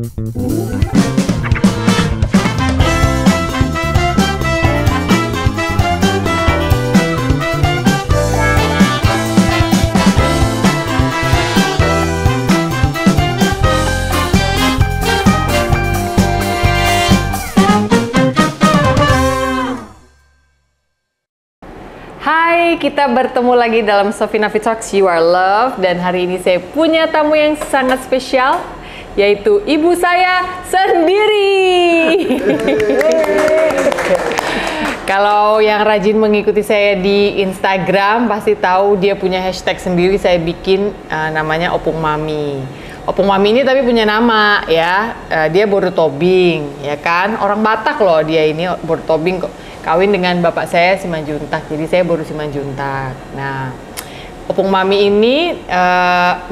Hai, kita bertemu lagi dalam Sophie Nafi Talks You Are Loved, dan hari ini saya punya tamu yang sangat spesial, yaitu ibu saya sendiri. Kalau yang rajin mengikuti saya di Instagram pasti tahu dia punya hashtag sendiri saya bikin, namanya Opung Mami. Opung Mami ini tapi punya nama ya, dia Boru Tobing, ya kan? Orang Batak loh dia ini, Boru Tobing kok. Kawin dengan bapak saya Simanjuntak, jadi saya Boru Simanjuntak. Nah, Opung Mami ini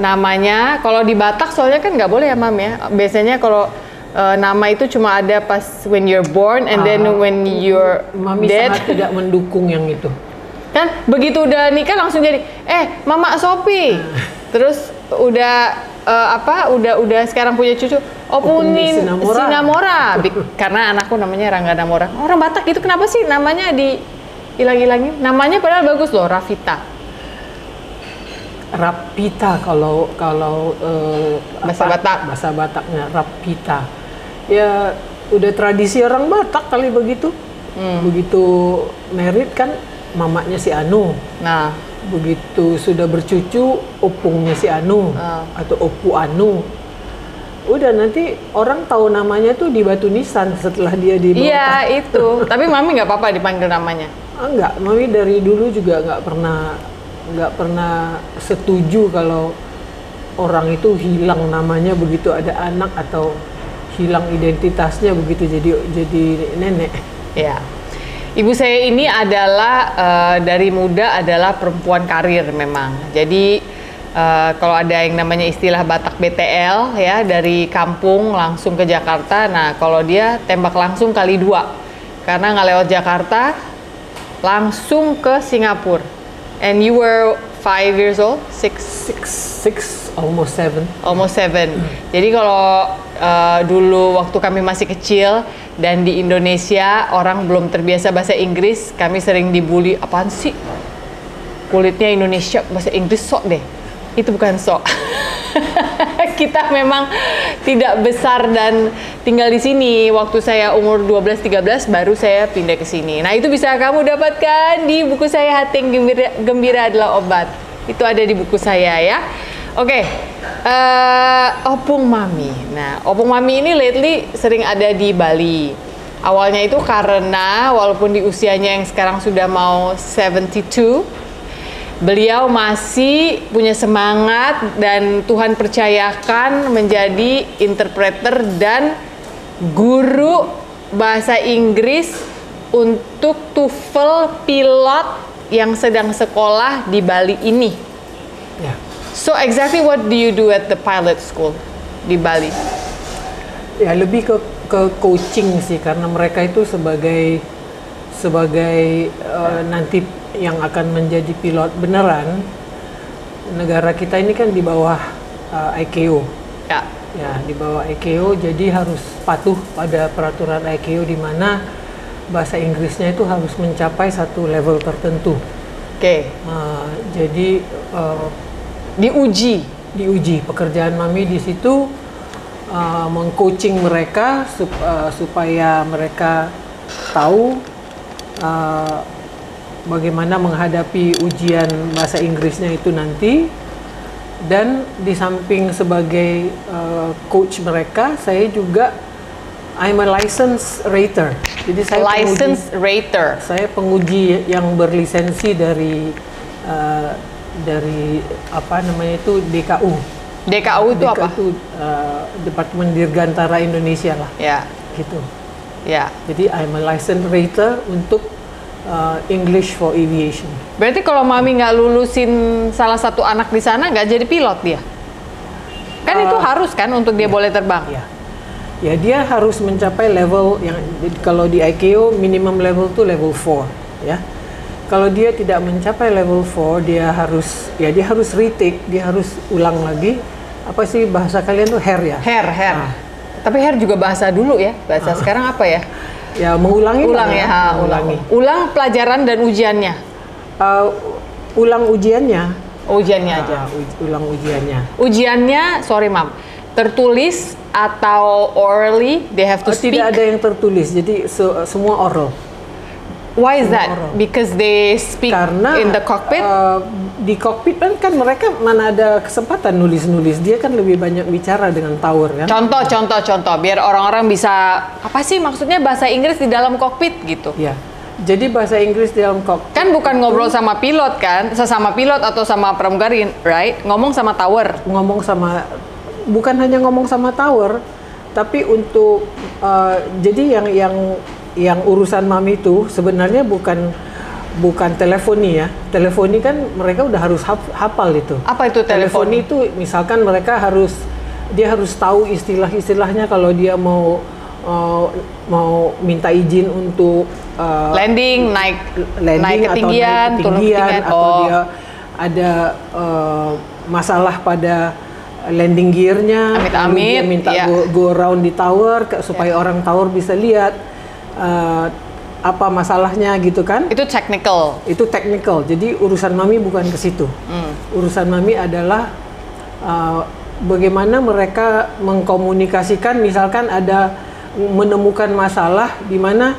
namanya kalau di Batak soalnya kan nggak boleh ya Mam ya. Biasanya kalau nama itu cuma ada pas when you're born and then when you're Mami dead. sangat tidak mendukung yang itu. Kan begitu udah nikah langsung jadi Mama Sophie. Terus udah udah sekarang punya cucu Opung Sinamora. Karena anakku namanya Rangga Namora. Orang Batak itu kenapa sih namanya dihilang-hilangin? Namanya padahal bagus loh, Rafita. Rapita kalau bahasa Bataknya Rapita. Ya udah tradisi orang Batak kali begitu. Begitu merit kan mamanya si Anu. Nah, begitu sudah bercucu opungnya si Anu atau opu Anu. Udah nanti orang tahu namanya tuh di batu nisan setelah dia dibawa. Iya itu. Tapi Mami nggak apa-apa dipanggil namanya? Enggak, Mami dari dulu juga nggak pernah setuju kalau orang itu hilang namanya begitu ada anak atau hilang identitasnya begitu jadi nenek. Iya. Ibu saya ini adalah dari muda adalah perempuan karir memang. Jadi kalau ada yang namanya istilah Batak BTL ya, dari kampung langsung ke Jakarta. Nah kalau dia tembak langsung kali 2 karena nggak lewat Jakarta langsung ke Singapura. And you were 5 years old? 6, almost 7. Almost 7. Jadi kalau dulu waktu kami masih kecil dan di Indonesia orang belum terbiasa bahasa Inggris, kami sering dibully, apaan sih kulitnya Indonesia bahasa Inggris sok deh. Itu bukan sok. Kita memang tidak besar dan tinggal di sini. Waktu saya umur 12-13 baru saya pindah ke sini. Nah, itu bisa kamu dapatkan di buku saya Hati yang Gembira Adalah Obat. Itu ada di buku saya ya. Oke. Opung Mami. Nah, Opung Mami ini lately sering ada di Bali. Awalnya itu karena walaupun di usianya yang sekarang sudah mau 72, beliau masih punya semangat dan Tuhan percayakan menjadi interpreter dan guru bahasa Inggris untuk TOEFL pilot yang sedang sekolah di Bali ini. Ya. So exactly what do you do at the pilot school di Bali? Ya lebih ke coaching sih, karena mereka itu sebagai nanti yang akan menjadi pilot beneran. Negara kita ini kan di bawah ICAO. Ya. Ya, di bawah ICAO, jadi harus patuh pada peraturan ICAO di mana bahasa Inggrisnya itu harus mencapai satu level tertentu. Oke. Jadi diuji. Pekerjaan Mami di situ mengcoaching mereka supaya mereka tahu bagaimana menghadapi ujian bahasa Inggrisnya itu nanti. Dan di samping sebagai coach mereka, saya juga I'm a licensed rater. Jadi saya penguji yang berlisensi dari apa namanya itu DKU. DKU itu apa? Itu Departemen Dirgantara Indonesia lah. Ya. Gitu. Ya. Jadi I'm a licensed rater untuk English for Aviation. Berarti kalau Mami nggak lulusin salah satu anak di sana nggak jadi pilot dia? Kan itu harus kan untuk dia boleh terbang? Ya. Ya, dia harus mencapai level yang kalau di ICAO minimum level itu level 4 ya. Kalau dia tidak mencapai level 4, dia harus retake, dia harus ulang lagi. Apa sih bahasa kalian tuh hair ya? Hair. Nah, Tapi Her juga bahasa dulu ya, bahasa sekarang apa ya? Ya mengulangi. Ulang pelajaran dan ujiannya. Ulang ujiannya. Ujiannya aja. Ulang ujiannya. Ujiannya, sorry Mam, tertulis atau orally they have to speak? Tidak ada yang tertulis, jadi semua oral. Why is that? Because they speak in the cockpit? Di cockpit kan mereka mana ada kesempatan nulis-nulis. Dia kan lebih banyak bicara dengan tower kan. Contoh. Biar orang-orang bisa, apa sih maksudnya bahasa Inggris di dalam kokpit gitu? Ya. Jadi bahasa Inggris di dalam cockpit. Kan bukan ngobrol sama pilot kan? Sesama pilot atau sama pramugari, right? Ngomong sama tower. Bukan hanya ngomong sama tower, tapi untuk jadi yang urusan Mami itu sebenarnya bukan telefoni ya. Telefoni kan mereka udah harus hafal itu. Apa itu telefoni? Telefoni itu misalkan dia harus tahu istilah-istilahnya kalau dia mau minta izin untuk landing, naik ketinggian, turun ketinggian, atau dia ada masalah pada landing gearnya, amit-amit, dia minta go around di tower supaya orang tower bisa lihat apa masalahnya gitu kan. Itu technical. Jadi urusan Mami bukan ke situ. Urusan Mami adalah bagaimana mereka mengkomunikasikan, misalkan ada menemukan masalah di mana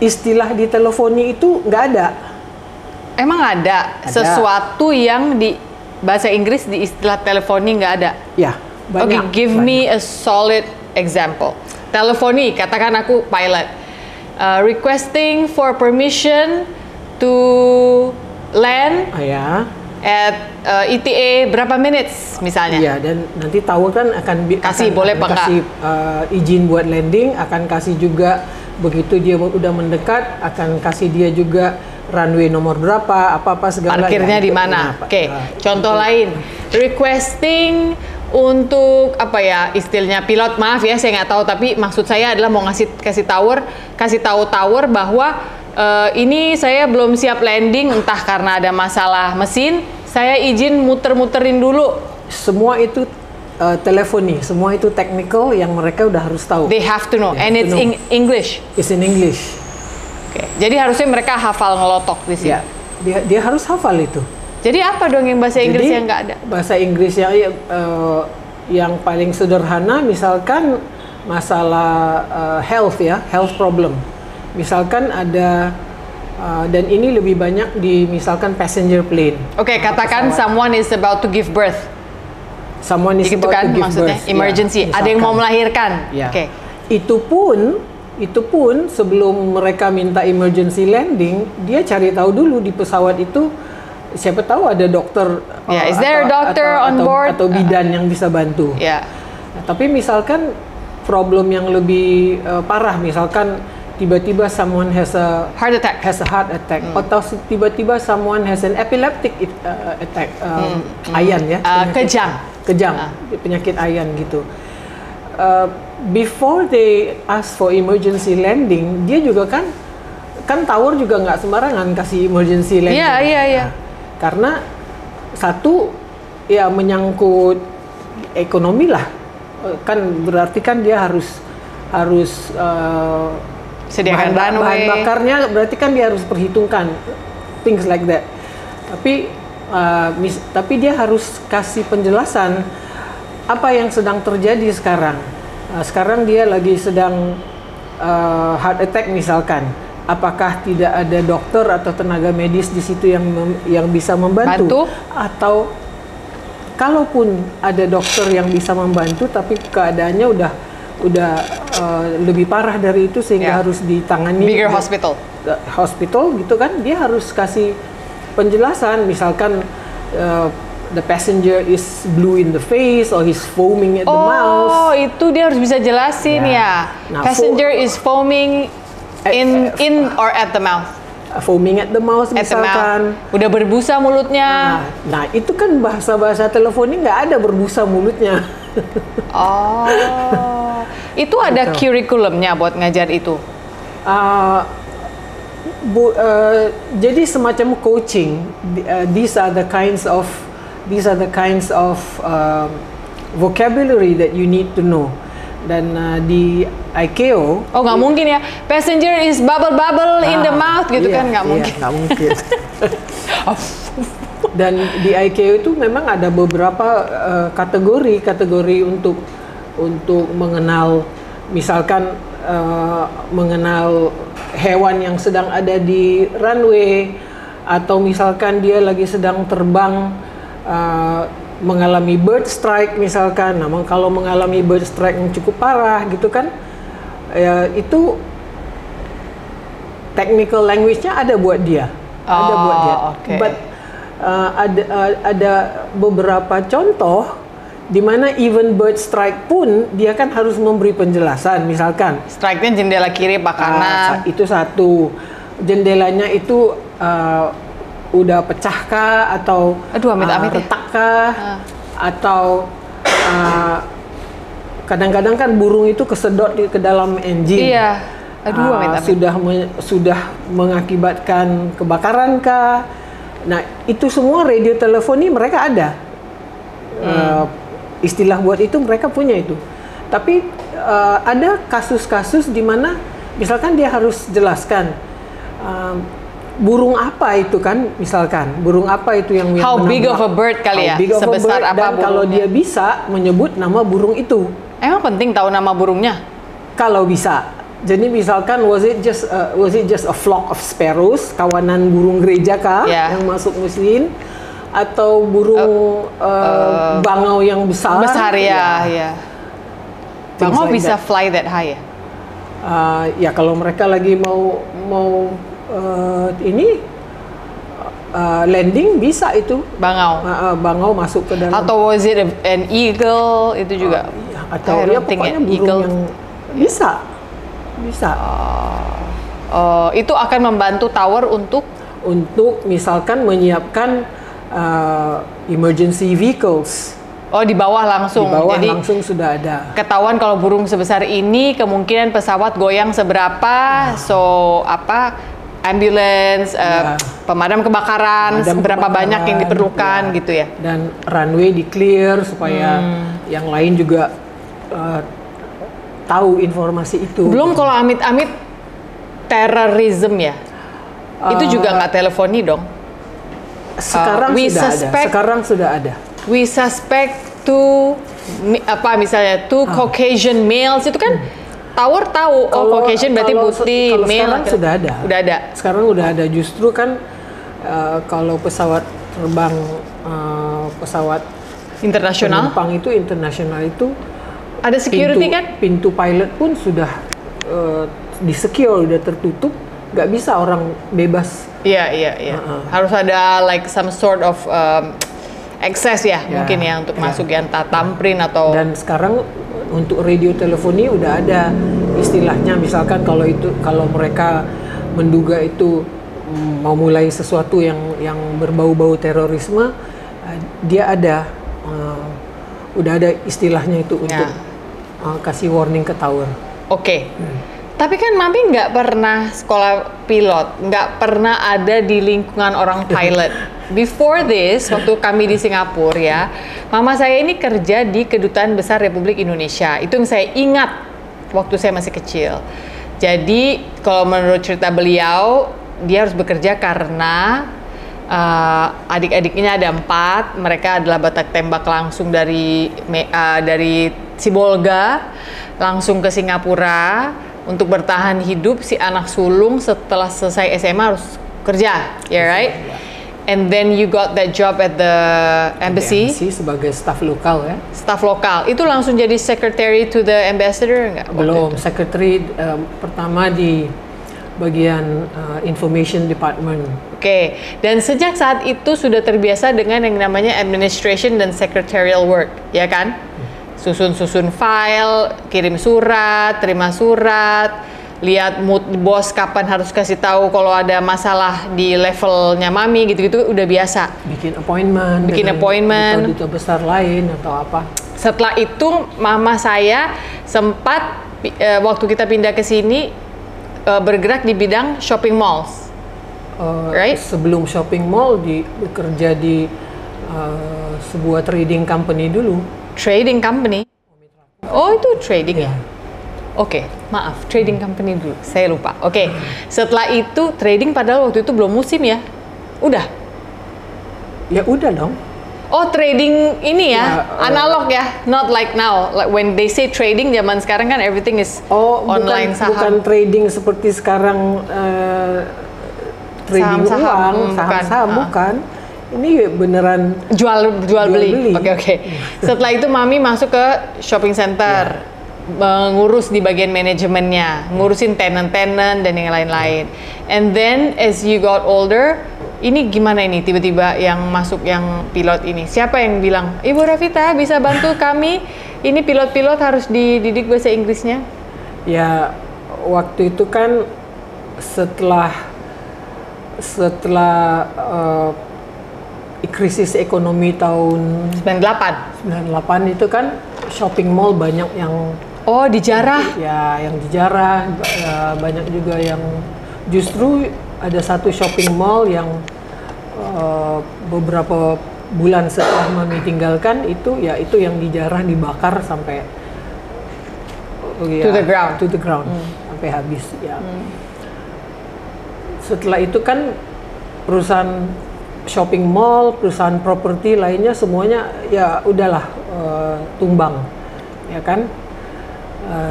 istilah di teleponi itu nggak ada. Emang ada sesuatu yang di bahasa Inggris di istilah teleponi nggak ada? Ya, banyak. Okay, give me a solid example. Teleponi, katakan aku pilot. Requesting for permission to land at ETA berapa minutes misalnya. Iya, dan nanti tower kan akan kasih izin buat landing, akan kasih juga begitu dia udah mendekat, akan kasih dia juga runway nomor berapa, apa segala. Parkirnya di mana? Oke. Contoh lain, requesting untuk apa ya istilahnya pilot, maaf ya saya nggak tahu, tapi maksud saya adalah mau kasih tahu tower bahwa ini saya belum siap landing entah karena ada masalah mesin, saya izin muter-muterin dulu. Semua itu teleponi, semua itu technical yang mereka udah harus tahu. They have to know, and it's in English. It's in English. Oke. Jadi harusnya mereka hafal ngelotok di sini. Ya, dia harus hafal itu. Jadi apa dong yang bahasa Inggris yang nggak ada? Bahasa Inggris yang paling sederhana, misalkan masalah health problem. Misalkan ada dan ini lebih banyak di misalkan passenger plane. Oke, katakan someone is about to give birth. Someone is gitu about kan, to give maksudnya birth. emergency. Ada yang mau melahirkan. Ya. Oke. Itu pun sebelum mereka minta emergency landing, dia cari tahu dulu di pesawat itu. Siapa tahu ada dokter, is there a doctor on board? Atau bidan yang bisa bantu. Nah, tapi misalkan problem yang lebih parah, misalkan tiba-tiba someone has a heart attack, atau tiba-tiba someone has an epileptic attack, ayan ya, kejang, penyakit ayan gitu. Before they ask for emergency landing, dia juga kan tower juga nggak sembarangan kasih emergency landing. Iya. Karena satu ya menyangkut ekonomi lah, kan berarti kan dia harus sediakan bahan bakarnya, berarti kan dia harus perhitungkan things like that. Tapi dia harus kasih penjelasan apa yang sedang terjadi sekarang. Sekarang dia lagi sedang heart attack misalkan. Apakah tidak ada dokter atau tenaga medis di situ yang bisa membantu? Atau kalaupun ada dokter yang bisa membantu tapi keadaannya udah lebih parah dari itu sehingga harus ditangani bigger hospital gitu kan, dia harus kasih penjelasan, misalkan the passenger is blue in the face or he's foaming at the mouth. Oh, itu dia harus bisa jelasin ya. Nah, passenger is foaming in or at the mouth. Foaming at the mouth misalkan. Udah berbusa mulutnya. Nah itu kan bahasa teleponi nggak ada berbusa mulutnya. Itu ada kurikulumnya buat ngajar itu. Jadi semacam coaching. These are the kinds of vocabulary that you need to know. Dan di ICAO, oh nggak mungkin ya, passenger is bubble in the mouth gitu kan, nggak mungkin. Nggak mungkin. Dan di ICAO itu memang ada beberapa kategori untuk mengenal, misalkan mengenal hewan yang sedang ada di runway, atau misalkan dia lagi sedang terbang mengalami bird strike misalkan. Nah, kalau mengalami bird strike yang cukup parah gitu kan, ya itu technical language-nya ada buat dia, ada buat dia. Okay. But ada beberapa contoh di mana even bird strike pun dia kan harus memberi penjelasan. Misalkan strike-nya jendela kiri apa kanan? Itu satu, jendelanya itu udah pecahkah atau retakkah, atau kadang-kadang kan burung itu kesedot ke dalam engine. Iya. Sudah mengakibatkan kebakaran kah? Nah, itu semua radio teleponi mereka ada. Istilah buat itu mereka punya itu. Tapi ada kasus-kasus di mana misalkan dia harus jelaskan burung apa itu kan, misalkan burung apa itu yang how big of a bird kali ya, sebesar apa burungnya. Kalau dia bisa menyebut nama burung itu. Emang penting tahu nama burungnya? Kalau bisa. Jadi misalkan was it just a flock of sparrows, kawanan burung gereja kah yang masuk mesin, atau burung bangau yang besar? Besar ya. Bangau like bisa fly that high ya? Ya kalau mereka lagi mau landing bisa itu. Bangau masuk ke dalam. Atau was it an eagle itu juga? Atau ya pokoknya burung yang bisa. Itu akan membantu tower untuk misalkan menyiapkan emergency vehicles. Oh, di bawah langsung. Jadi langsung sudah ada. Ketahuan kalau burung sebesar ini kemungkinan pesawat goyang seberapa, ambulance, pemadam kebakaran, berapa banyak yang diperlukan gitu ya. Dan runway di clear supaya yang lain juga tahu informasi itu. Belum kalau amit-amit terorisme ya. Itu juga nggak teleponi dong. Sekarang sudah ada. We suspect misalnya Caucasian males itu kan tower tahu Caucasian berarti putih, male. Sekarang sudah ada. Udah ada. Sekarang udah ada, justru kan kalau pesawat terbang pesawat internasional, penumpang itu internasional itu ada security kan? Pintu pilot pun sudah di-secure, udah tertutup, nggak bisa orang bebas. Iya. Harus ada like some sort of access mungkin ya untuk masuk yang tamprin atau. Dan sekarang untuk radio teleponi udah ada istilahnya, misalkan kalau mereka menduga itu mau mulai sesuatu yang berbau-bau terorisme, dia udah ada istilahnya itu untuk kasih warning ke tower. Oke. Tapi kan Mami nggak pernah sekolah pilot, nggak pernah ada di lingkungan orang pilot. Before this, waktu kami di Singapura ya, mama saya ini kerja di Kedutaan Besar Republik Indonesia. Itu yang saya ingat waktu saya masih kecil. Jadi kalau menurut cerita beliau, dia harus bekerja karena adik-adiknya ada 4, mereka adalah batak tembak langsung dari Sibolga langsung ke Singapura untuk bertahan hidup. Si anak sulung setelah selesai SMA harus kerja, right? And then you got that job at the embassy sebagai staff lokal ya. Staff lokal itu langsung jadi secretary to the ambassador nggak? Belum, secretary pertama di bagian information department. Oke. Dan sejak saat itu sudah terbiasa dengan yang namanya administration dan secretarial work, ya kan? Susun file, kirim surat, terima surat, lihat mood bos kapan harus kasih tahu kalau ada masalah di levelnya Mami, gitu-gitu udah biasa. Bikin appointment. Duta besar lain atau apa. Setelah itu mama saya sempat waktu kita pindah ke sini bergerak di bidang shopping malls. Right? Sebelum shopping mall bekerja di sebuah trading company dulu. Trading company? Oh, itu trading ya? Oke, maaf, trading company dulu, saya lupa. Oke, setelah itu trading padahal waktu itu belum musim ya? Udah? Ya udah dong. Oh, trading ini ya, analog ya, not like now. Like when they say trading zaman sekarang kan everything is online saham. Bukan trading seperti sekarang trading uang, saham-saham bukan. Ini beneran jual beli. Oke. Setelah itu Mami masuk ke shopping center. Mengurus di bagian manajemennya, ngurusin tenant-tenant dan yang lain-lain. And then as you got older, ini gimana ini tiba-tiba yang masuk yang pilot ini? Siapa yang bilang, Ibu Rafita bisa bantu kami? Ini pilot-pilot harus dididik bahasa Inggrisnya? Ya, waktu itu kan setelah krisis ekonomi tahun 98 itu kan shopping mall banyak yang dijarah. Ya, yang dijarah, banyak juga yang justru ada satu shopping mall yang beberapa bulan setelah Mami tinggalkan itu yang dijarah, dibakar sampai to the ground. Sampai habis ya. Setelah itu kan perusahaan shopping mall, perusahaan properti lainnya semuanya ya udahlah tumbang, ya kan?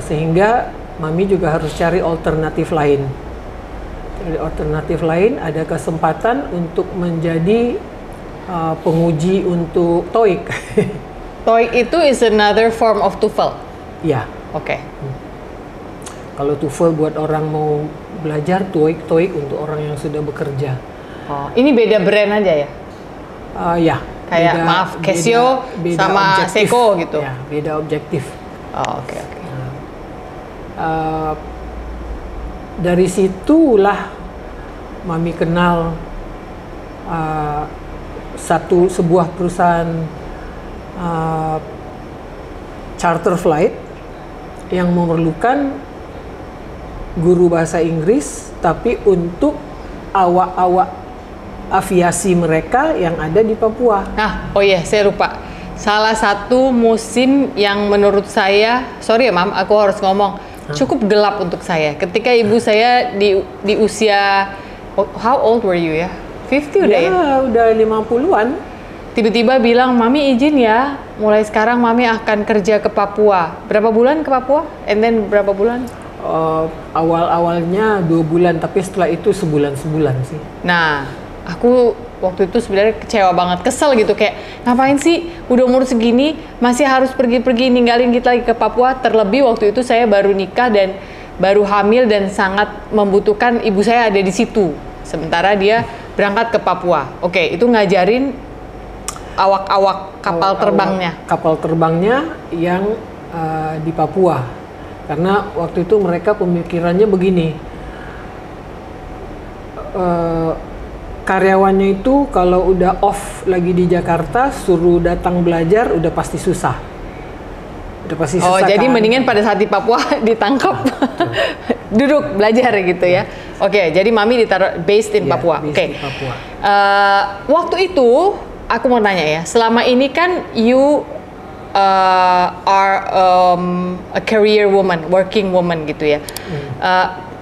Sehingga Mami juga harus cari alternatif lain. Ada kesempatan untuk menjadi penguji untuk TOEIC. TOEIC itu is another form of TOEFL. Ya. Oke. Kalau TOEFL buat orang mau belajar, TOEIC untuk orang yang sudah bekerja. Oh, ini beda brand aja ya? Ya. Kayak Casio sama objektif. Seiko gitu. Ya, beda objektif. Oh, oke. Dari situlah Mami kenal sebuah perusahaan charter flight yang memerlukan guru bahasa Inggris, tapi untuk awak-awak aviasi mereka yang ada di Papua. Saya lupa. Salah satu musim yang menurut saya, sorry ya Mam, aku harus ngomong, cukup gelap untuk saya. Ketika ibu saya di usia, how old were you ya? 50 udah ya? Udah 50-an. Tiba-tiba bilang, Mami izin ya, mulai sekarang Mami akan kerja ke Papua. Berapa bulan ke Papua? And then berapa bulan? Awal-awalnya 2 bulan, tapi setelah itu sebulan-sebulan sih. Nah, aku waktu itu sebenarnya kecewa banget, kesel gitu, kayak ngapain sih udah umur segini masih harus pergi-pergi ninggalin kita lagi ke Papua. Terlebih waktu itu saya baru nikah dan baru hamil dan sangat membutuhkan ibu saya ada di situ. Sementara dia berangkat ke Papua. Oke, itu ngajarin awak-awak kapal terbangnya yang di Papua. Karena waktu itu mereka pemikirannya begini. Karyawannya itu kalau udah off lagi di Jakarta suruh datang belajar udah pasti susah. Jadi mendingan pada saat di Papua ditangkap. Duduk belajar gitu ya. Oke, jadi Mami ditaruh based in Papua. Oke. Waktu itu aku mau tanya ya, selama ini kan you are a career woman, working woman gitu ya.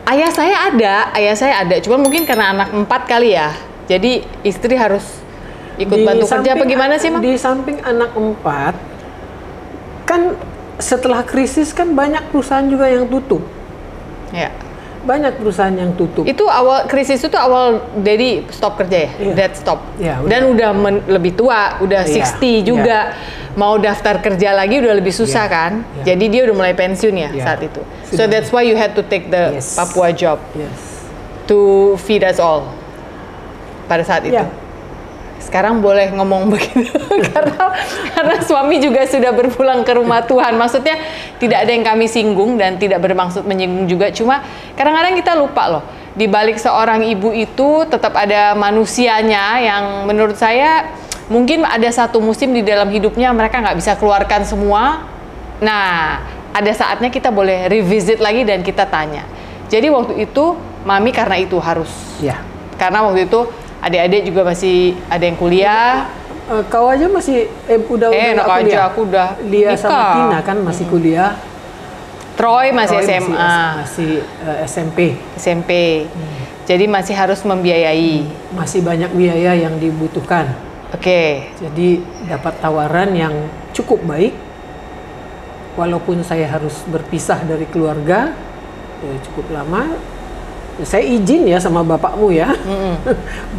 Ayah saya ada, cuma mungkin karena anak 4 kali ya. Jadi istri harus ikut bantu kerja apa gimana sih, Mam? Di samping anak 4, kan setelah krisis kan banyak perusahaan juga yang tutup. Ya. Banyak perusahaan yang tutup. Itu awal krisis itu awal Daddy stop kerja ya? Yeah. Dad stop. Yeah, dan udah lebih tua, udah 60 juga. Yeah. Mau daftar kerja lagi udah lebih susah kan? Yeah. Jadi dia udah mulai pensiun ya saat itu. So that's why you had to take the Papua job to feed us all pada saat itu. Sekarang boleh ngomong begitu karena suami juga sudah berpulang ke rumah Tuhan. Maksudnya tidak ada yang kami singgung dan tidak bermaksud menyinggung juga. Cuma kadang-kadang kita lupa loh, di balik seorang ibu itu tetap ada manusianya yang menurut saya mungkin ada satu musim di dalam hidupnya mereka nggak bisa keluarkan semua. Nah, ada saatnya kita boleh revisit lagi dan kita tanya. Jadi waktu itu Mami karena itu harus. Ya. Karena waktu itu adik-adik juga masih ada yang kuliah. Kau aja masih udah enak aja kuliah. aku udah Lia sama Tina kan masih kuliah. Troy masih SMA, masih SMP. Jadi masih harus membiayai. Masih banyak biaya yang dibutuhkan. Oke. Jadi dapat tawaran yang cukup baik. Walaupun saya harus berpisah dari keluarga cukup lama. Saya izin ya sama bapakmu ya.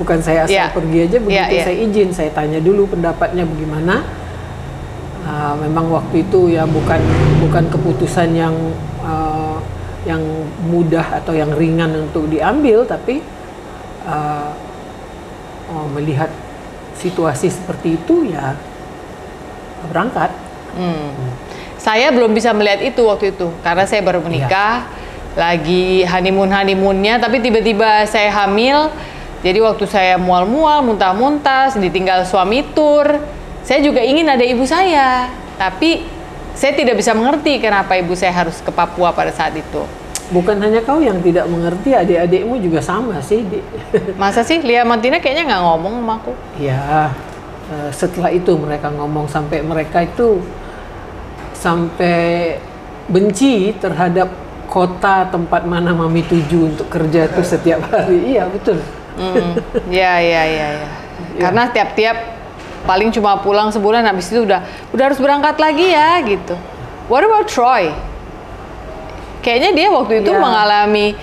Bukan saya asal pergi aja begitu. Saya izin, saya tanya dulu pendapatnya bagaimana. Memang waktu itu ya bukan keputusan yang mudah atau yang ringan untuk diambil, tapi melihat situasi seperti itu ya berangkat. Saya belum bisa melihat itu waktu itu karena saya baru menikah, lagi honeymoonnya, tapi tiba-tiba saya hamil. Jadi waktu saya mual-mual, muntah-muntah, ditinggal suami tur. Saya juga ingin ada ibu saya, tapi saya tidak bisa mengerti kenapa ibu saya harus ke Papua pada saat itu. Bukan hanya kau yang tidak mengerti, adik-adikmu juga sama sih. Masa sih? Lia Martina kayaknya nggak ngomong sama aku. Ya, setelah itu mereka ngomong sampai mereka itu sampai benci terhadap kota tempat mana Mami tuju untuk kerja tuh setiap hari. Iya, betul. Ya. Karena tiap-tiap paling cuma pulang sebulan, habis itu udah harus berangkat lagi ya gitu. What about Troy? Kayaknya dia waktu itu mengalami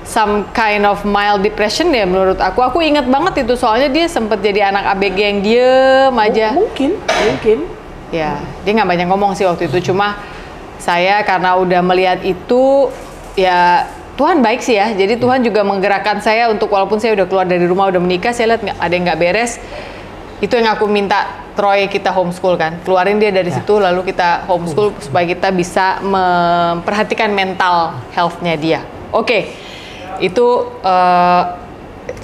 some kind of mild depression ya menurut aku. Aku inget banget itu soalnya dia sempat jadi anak ABG yang diem aja. Mungkin. Ya, dia nggak banyak ngomong sih waktu itu. Cuma saya karena udah melihat itu, ya Tuhan baik sih ya. Jadi Tuhan juga menggerakkan saya untuk walaupun saya udah keluar dari rumah, udah menikah, saya lihat ada yang nggak beres. Itu yang aku minta Troy kita homeschool kan, keluarin dia dari situ lalu kita homeschool supaya kita bisa memperhatikan mental health-nya dia. Oke. Itu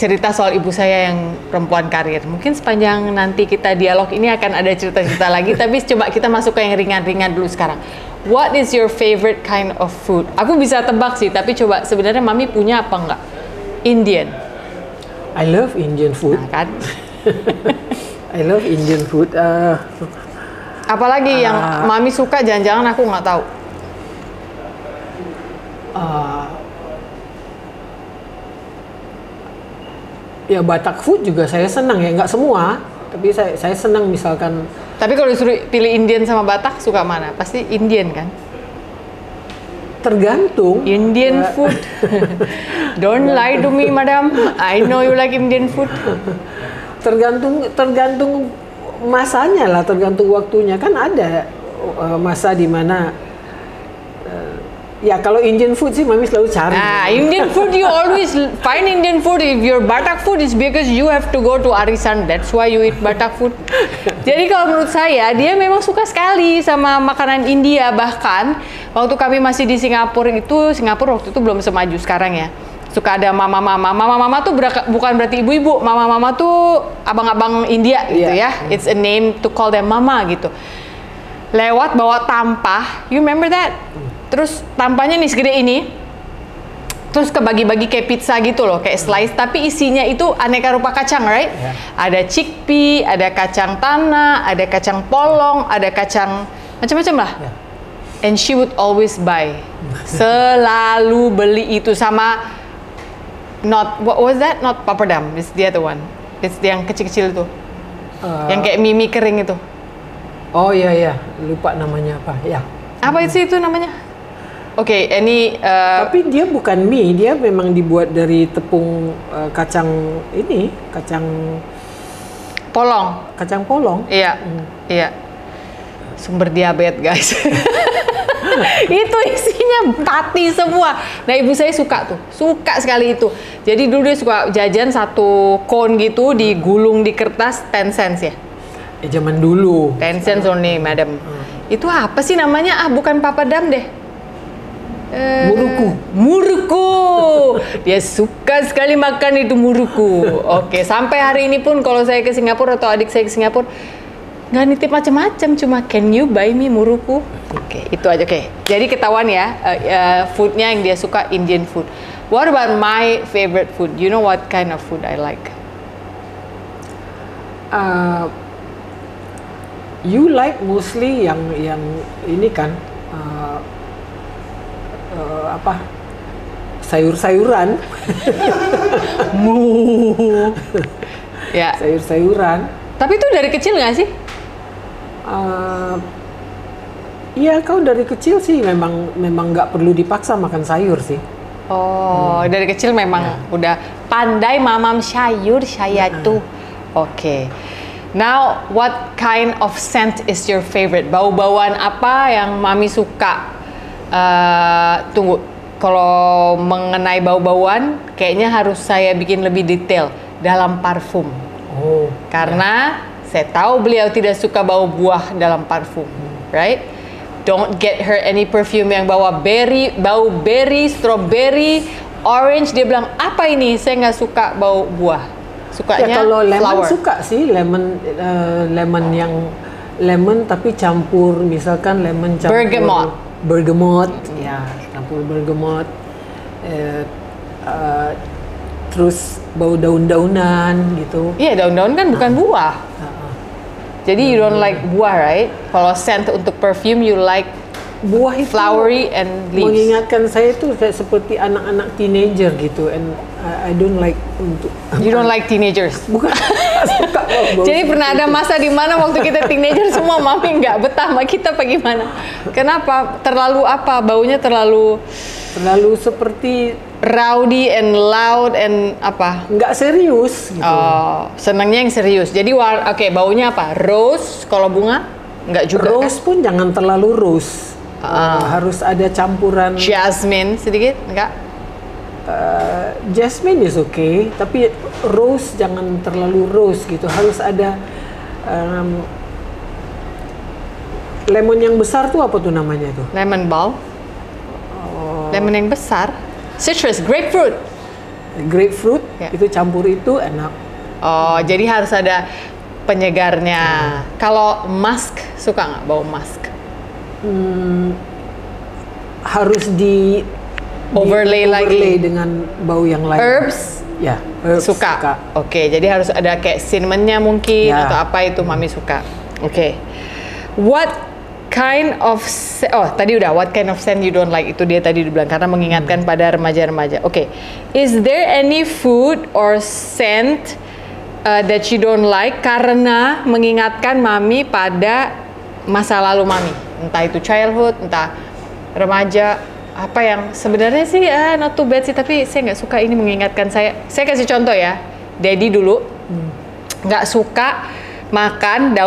cerita soal ibu saya yang perempuan karir. Mungkin sepanjang nanti kita dialog ini akan ada cerita-cerita lagi, tapi coba kita masuk ke yang ringan-ringan dulu sekarang. What is your favorite kind of food? Aku bisa tebak sih, tapi coba sebenarnya Mami punya apa enggak? Indian. I love Indian food. Nah, kan? I love Indian food. Apalagi yang Mami suka, jangan-jangan aku nggak tahu. Ya Batak food juga saya senang ya, nggak semua, tapi saya senang misalkan. Tapi kalau disuruh pilih Indian sama Batak, suka mana? Pasti Indian kan? Tergantung. Indian food. Don't lie to me, madam. I know you like Indian food. Tergantung masanya lah, tergantung waktunya. Kan ada masa di mana ya kalau Indian food sih Mami selalu cari. Indian food you always find Indian food. If your Batak food is because you have to go to Arisan, that's why you eat Batak food. Jadi kalau menurut saya dia memang suka sekali sama makanan India. Bahkan waktu kami masih di Singapura waktu itu belum semaju sekarang ya. Suka ada mama tuh bukan berarti ibu-ibu, mama tuh abang-abang India gitu ya. It's a name to call them mama gitu. Lewat bawa tampah, you remember that? Terus tampahnya nih segede ini, terus kebagi-bagi kayak pizza gitu loh, kayak slice, tapi isinya itu aneka rupa kacang, right? Ada chickpea, ada kacang tanah, ada kacang polong, ada kacang macam-macam lah. And she would always buy, selalu beli itu sama. What was that? Not papadum, it's the other one. It's yang kecil-kecil itu. Yang kayak mie kering itu. Oh iya, lupa namanya apa. Ya. Apa itu namanya? Oke, ini tapi dia bukan mie, dia memang dibuat dari tepung kacang polong. Kacang polong. Iya. Iya. Sumber diabetes, guys. Itu isinya pati semua. Nah, ibu saya suka sekali itu. Jadi dulu dia suka jajan satu cone gitu, digulung di kertas 10 cents ya. Zaman dulu. 10 cents only, madam. Itu apa sih namanya? Bukan papadum deh. Muruku. Dia suka sekali makan itu muruku. Oke, sampai hari ini pun kalau saya ke Singapura atau adik saya ke Singapura nggak nitip macam-macam, cuma can you buy me muruku? Oke, itu aja. Oke, jadi ketahuan ya foodnya yang dia suka Indian food. What about my favorite food? You know what kind of food I like? You like mostly yang ini kan apa, sayur-sayuran. Ya. Sayur-sayuran. Tapi itu dari kecil nggak sih? Iya, kau dari kecil sih memang nggak perlu dipaksa makan sayur sih. Oh, dari kecil memang udah pandai mamam sayur saya tuh. Oke. Now, what kind of scent is your favorite? Bau-bauan apa yang mami suka? Tunggu, kalau mengenai bau-bauan, kayaknya harus saya bikin lebih detail dalam parfum. Oh. Karena saya tahu beliau tidak suka bau buah dalam parfum, right? Don't get her any perfume yang bawa bau berry, strawberry, orange. Dia bilang, apa ini? Saya nggak suka bau buah. Sukanya ya, kalau lemon flower. suka sih, lemon yang lemon tapi campur, misalkan lemon campur bergamot, ya campur bergamot. Terus bau daun-daunan gitu. Iya, daun-daun kan bukan buah. Jadi you don't like buah, right? Kalau scent untuk perfume, you like buah itu flowery and leaves. Mengingatkan saya itu kayak seperti anak-anak teenager gitu, and I don't like untuk. You don't like teenagers? Bukan. Suka. Jadi pernah ada masa di mana waktu kita teenager semua mami nggak betah sama kita apa gimana? Kenapa? Terlalu apa? Baunya terlalu seperti rowdy and loud and apa? Nggak serius gitu. Oh, senangnya yang serius. Jadi oke, baunya apa? Rose kalau bunga? Nggak juga. Rose pun jangan terlalu rose. Harus ada campuran jasmine sedikit, enggak? Jasmine is okay, tapi rose jangan terlalu rose gitu. Harus ada lemon yang besar tuh, apa tuh namanya tuh? Lemon balm. Lemon yang besar. Citrus, grapefruit. Grapefruit, ya. Itu campur itu enak. Oh, jadi harus ada penyegarnya. Kalau musk, suka nggak bau musk? Harus di overlay lagi dengan bau yang lain. Herbs? Ya, herbs suka. Oke, jadi harus ada kayak cinnamonnya mungkin atau apa itu mami suka. Oke. What kind of tadi udah what kind of scent you don't like, itu dia tadi dibilang karena mengingatkan pada remaja-remaja. Oke. Is there any food or scent that you don't like karena mengingatkan mami pada masa lalu mami? Entah itu childhood, entah remaja, apa yang sebenarnya sih not too bad sih, tapi saya nggak suka, ini mengingatkan saya. Saya kasih contoh ya. Daddy dulu nggak suka makan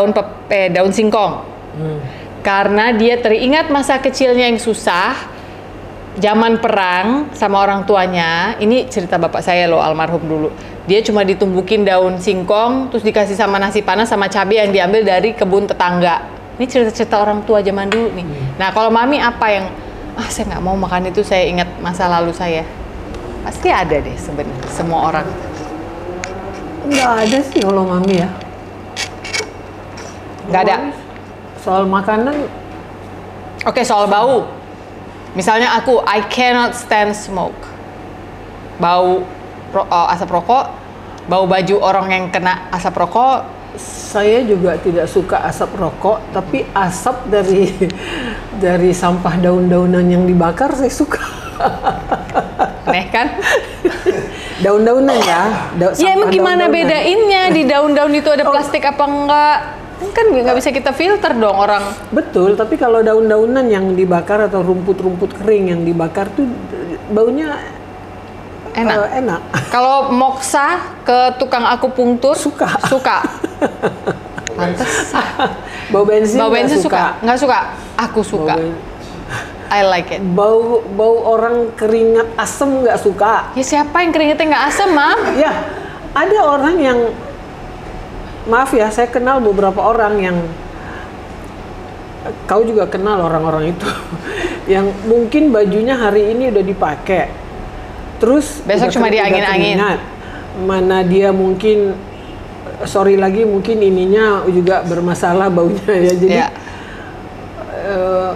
daun singkong. Karena dia teringat masa kecilnya yang susah, zaman perang sama orang tuanya. Ini cerita bapak saya loh, almarhum dulu. Dia cuma ditumbukin daun singkong, terus dikasih sama nasi panas sama cabai yang diambil dari kebun tetangga. Ini cerita-cerita orang tua zaman dulu nih. Nah, kalau mami apa yang, saya nggak mau makan itu, saya ingat masa lalu saya. Pasti ada deh sebenarnya, semua orang. Nggak ada sih kalau mami ya. Nggak ada. Soal makanan. Oke, soal bau. Misalnya aku, I cannot stand smoke. Bau asap rokok, bau baju orang yang kena asap rokok. Saya juga tidak suka asap rokok, tapi asap dari sampah daun-daunan yang dibakar saya suka. Aneh kan? Daun-daunan ya. Ya emang gimana bedainnya di daun-daun itu ada plastik apa enggak? Kan nggak bisa kita filter dong orang. Betul, tapi kalau daun-daunan yang dibakar atau rumput-rumput kering yang dibakar tuh baunya enak. Kalau moksa ke tukang akupunktur suka. Pantes. Bau bensin suka? Nggak suka? Aku suka. I like it. Bau orang keringat asem nggak suka. Ya siapa yang keringetnya nggak asem, Mam? Ya, ada orang yang, maaf ya, saya kenal beberapa orang yang kau juga kenal orang-orang itu yang mungkin bajunya hari ini udah dipakai, terus besok cuma diangin-angin. Mana dia mungkin mungkin ininya juga bermasalah baunya ya, jadi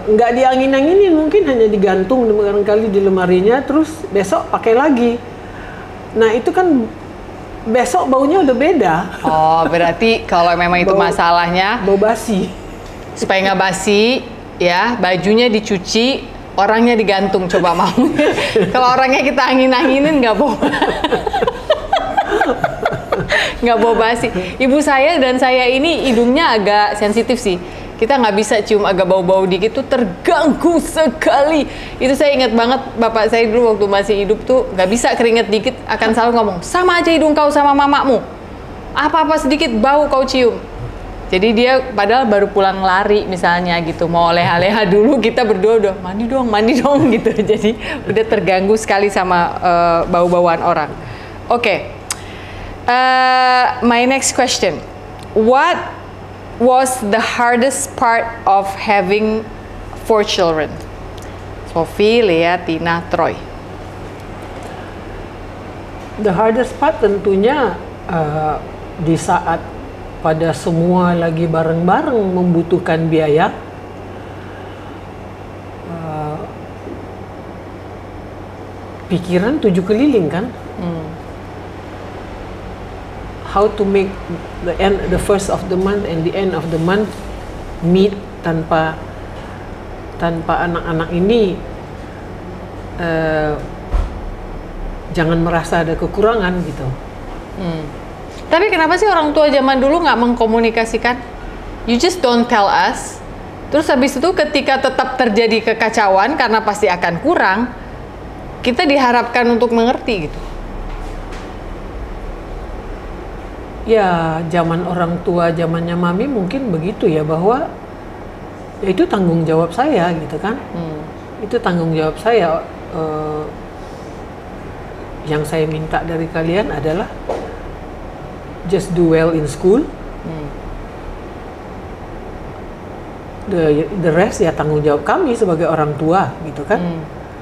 nggak diangin-anginin, mungkin hanya digantung barangkali di lemarinya, terus besok pakai lagi. Nah itu kan besok baunya udah beda. Oh, berarti kalau memang itu masalahnya, bau basi. supaya nggak basi, ya bajunya dicuci, orangnya digantung. Coba mau? Kalau orangnya kita angin-anginin nggak bawa, nggak bawa basi. Ibu saya dan saya ini hidungnya agak sensitif sih. Kita nggak bisa cium agak bau-bau dikit tuh terganggu sekali. Itu saya ingat banget bapak saya dulu waktu masih hidup tuh nggak bisa keringet dikit akan selalu ngomong, sama aja hidung kau sama mamamu. Apa-apa sedikit bau kau cium. Jadi dia padahal baru pulang lari misalnya gitu, mau leha-leha dulu, kita berdua udah mandi dong gitu. Jadi udah terganggu sekali sama bau-bauan orang. Oke. My next question. What was the hardest part of having 4 children? Sophie, Lea, Tina, Troy. The hardest part tentunya di saat pada semua lagi bareng-bareng membutuhkan biaya, pikiran 7 keliling kan. How to make the first of the month and the end of the month meet tanpa anak-anak ini jangan merasa ada kekurangan gitu. Tapi kenapa sih orang tua zaman dulu nggak mengkomunikasikan? You just don't tell us. Terus habis itu ketika tetap terjadi kekacauan karena pasti akan kurang, kita diharapkan untuk mengerti gitu. Ya, zaman orang tua, zamannya mami mungkin begitu ya, bahwa ya itu tanggung jawab saya gitu kan. Itu tanggung jawab saya. Yang saya minta dari kalian adalah just do well in school. The rest ya tanggung jawab kami sebagai orang tua gitu kan.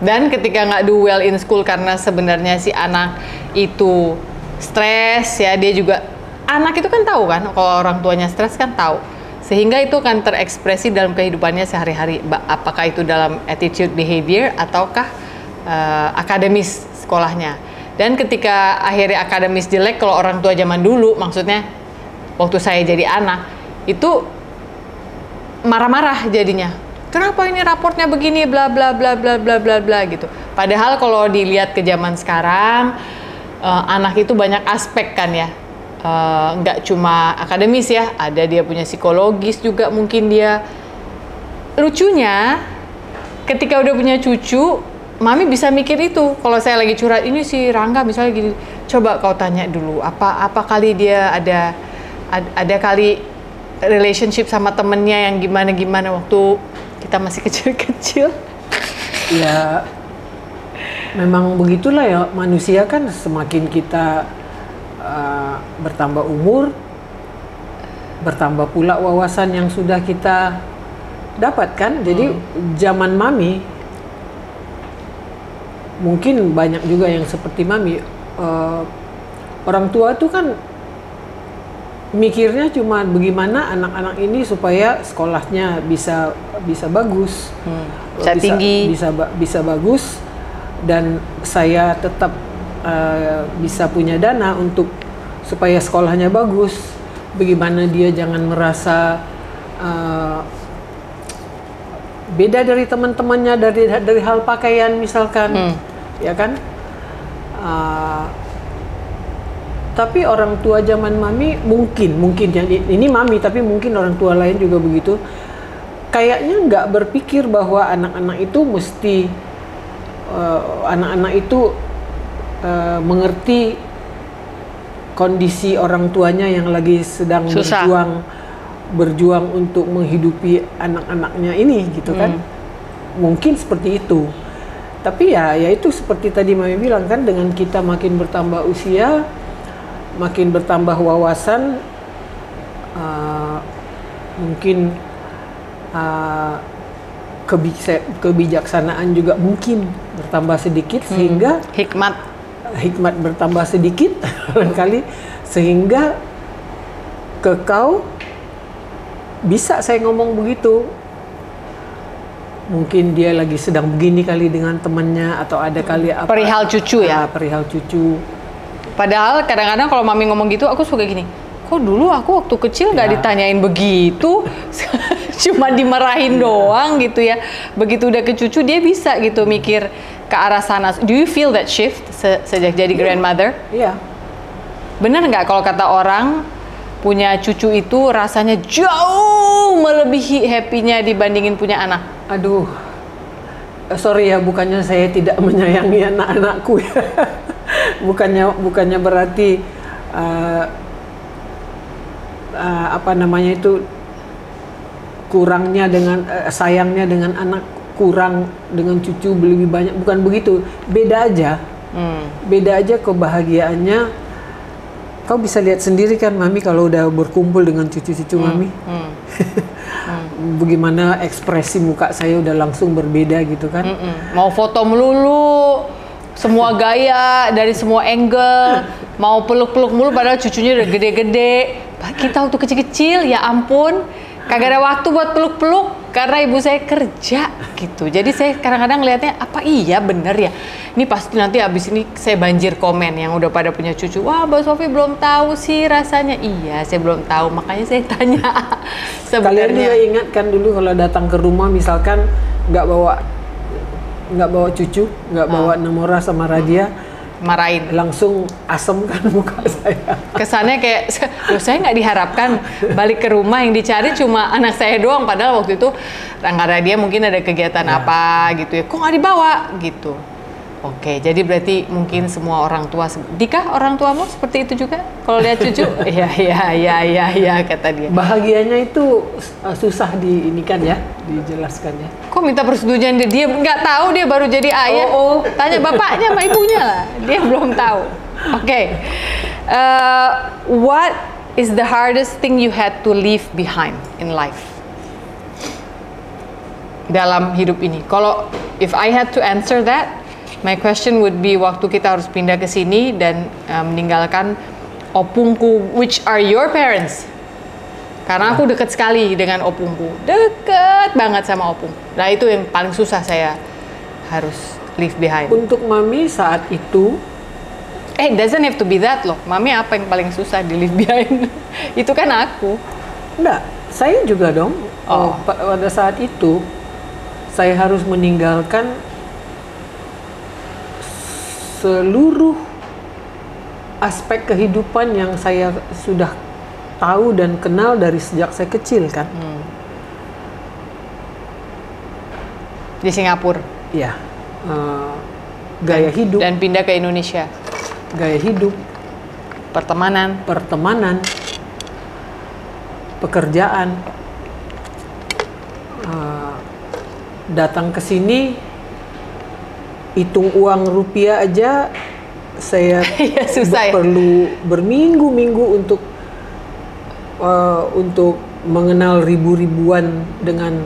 Dan ketika nggak do well in school karena sebenarnya si anak itu stres ya, dia juga, anak itu kan tahu kan kalau orang tuanya stres kan tahu, sehingga itu akan terekspresi dalam kehidupannya sehari-hari, apakah itu dalam attitude behavior ataukah akademis sekolahnya. Dan ketika akhirnya akademis jelek, kalau orang tua zaman dulu, maksudnya waktu saya jadi anak itu marah-marah jadinya, kenapa ini raportnya begini, bla bla bla bla bla bla bla gitu. Padahal kalau dilihat ke zaman sekarang, anak itu banyak aspek kan ya. Nggak cuma akademis ya, ada dia punya psikologis juga mungkin dia. Lucunya, ketika udah punya cucu, mami bisa mikir itu. Kalau saya lagi curhat, ini si Rangga misalnya gini, coba kau tanya dulu, apa kali dia ada kali relationship sama temennya yang gimana waktu kita masih kecil-kecil. Ya, memang begitulah ya, manusia kan semakin kita bertambah umur, bertambah pula wawasan yang sudah kita dapatkan. Jadi zaman mami mungkin banyak juga yang seperti mami, orang tua tuh kan mikirnya cuma bagaimana anak-anak ini supaya sekolahnya bisa bagus, bisa bagus, dan saya tetap bisa punya dana untuk supaya sekolahnya bagus. Bagaimana dia jangan merasa beda dari teman-temannya dari hal pakaian misalkan, ya kan? Tapi orang tua zaman mami mungkin ini mami, tapi mungkin orang tua lain juga begitu. Kayaknya nggak berpikir bahwa anak-anak itu mesti mengerti kondisi orang tuanya yang lagi sedang berjuang untuk menghidupi anak-anaknya ini gitu kan. Mungkin seperti itu. Tapi ya itu seperti tadi mami bilang kan, dengan kita makin bertambah usia, makin bertambah wawasan, mungkin kebijaksanaan juga mungkin bertambah sedikit, sehingga hikmat bertambah sedikit barangkali, sehingga kau bisa saya ngomong begitu. Mungkin dia lagi sedang begini kali dengan temannya, atau ada kali apa perihal cucu ya, perihal cucu. Padahal kadang-kadang kalau mami ngomong gitu, aku suka gini, kok dulu aku waktu kecil nggak ditanyain begitu. cuma dimarahin doang gitu ya. Begitu udah ke cucu dia bisa gitu mikir ke arah sana. Do you feel that shift sejak jadi grandmother? Iya. Bener nggak kalau kata orang punya cucu itu rasanya jauh melebihi happy-nya dibandingin punya anak? Aduh, sorry ya, bukannya saya tidak menyayangi anak-anakku ya. bukannya berarti apa namanya itu kurangnya dengan sayangnya dengan anak kurang dengan cucu lebih banyak, bukan begitu. Beda aja. Beda aja kebahagiaannya. Kau bisa lihat sendiri kan Mami kalau udah berkumpul dengan cucu-cucu Mami. Bagaimana ekspresi muka saya udah langsung berbeda gitu kan. Mau foto melulu, semua gaya dari semua angle, mau peluk-peluk mulu padahal cucunya udah gede-gede. Kita waktu kecil-kecil ya ampun, kagak ada waktu buat peluk-peluk karena ibu saya kerja gitu. Jadi saya kadang-kadang lihatnya apa iya bener ya. Ini pasti nanti abis ini saya banjir komen yang udah pada punya cucu. Wah, Mbak Sofi belum tahu sih rasanya. Iya, saya belum tahu, makanya saya tanya. Kalian juga ingatkan dulu kalau datang ke rumah misalkan nggak bawa cucu, nggak bawa Namora sama Radia, marahin, langsung asem kan muka saya. Kesannya kayak, loh saya nggak diharapkan balik ke rumah yang dicari cuma anak saya doang, padahal waktu itu Rangga Radia mungkin ada kegiatan apa gitu ya, kok nggak dibawa gitu. Oke, jadi berarti mungkin semua orang tua, Dika orang tuamu seperti itu juga kalau lihat cucu? Iya kata dia. Bahagianya itu susah diinikan ya, dijelaskan ya. Kok minta persetujuan dia nggak tahu, dia baru jadi ayah. Tanya bapaknya sama ibunya lah, dia belum tahu. Oke. What is the hardest thing you had to leave behind in life? Dalam hidup ini. Kalau if I had to answer that, my question would be waktu kita harus pindah ke sini dan meninggalkan opungku, which are your parents. Karena aku deket sekali dengan opungku, deket banget sama opung. Nah itu yang paling susah saya harus leave behind. Untuk Mami saat itu, doesn't have to be that loh. Mami apa yang paling susah di leave behind? Itu kan aku. Enggak, saya juga dong. Pada saat itu saya harus meninggalkan seluruh aspek kehidupan yang saya sudah tahu dan kenal dari sejak saya kecil kan. Di Singapura? Iya. Gaya hidup. Dan pindah ke Indonesia? Gaya hidup. Pertemanan? Pekerjaan. Datang ke sini, hitung uang rupiah aja saya susah perlu berminggu-minggu untuk mengenal ribu-ribuan dengan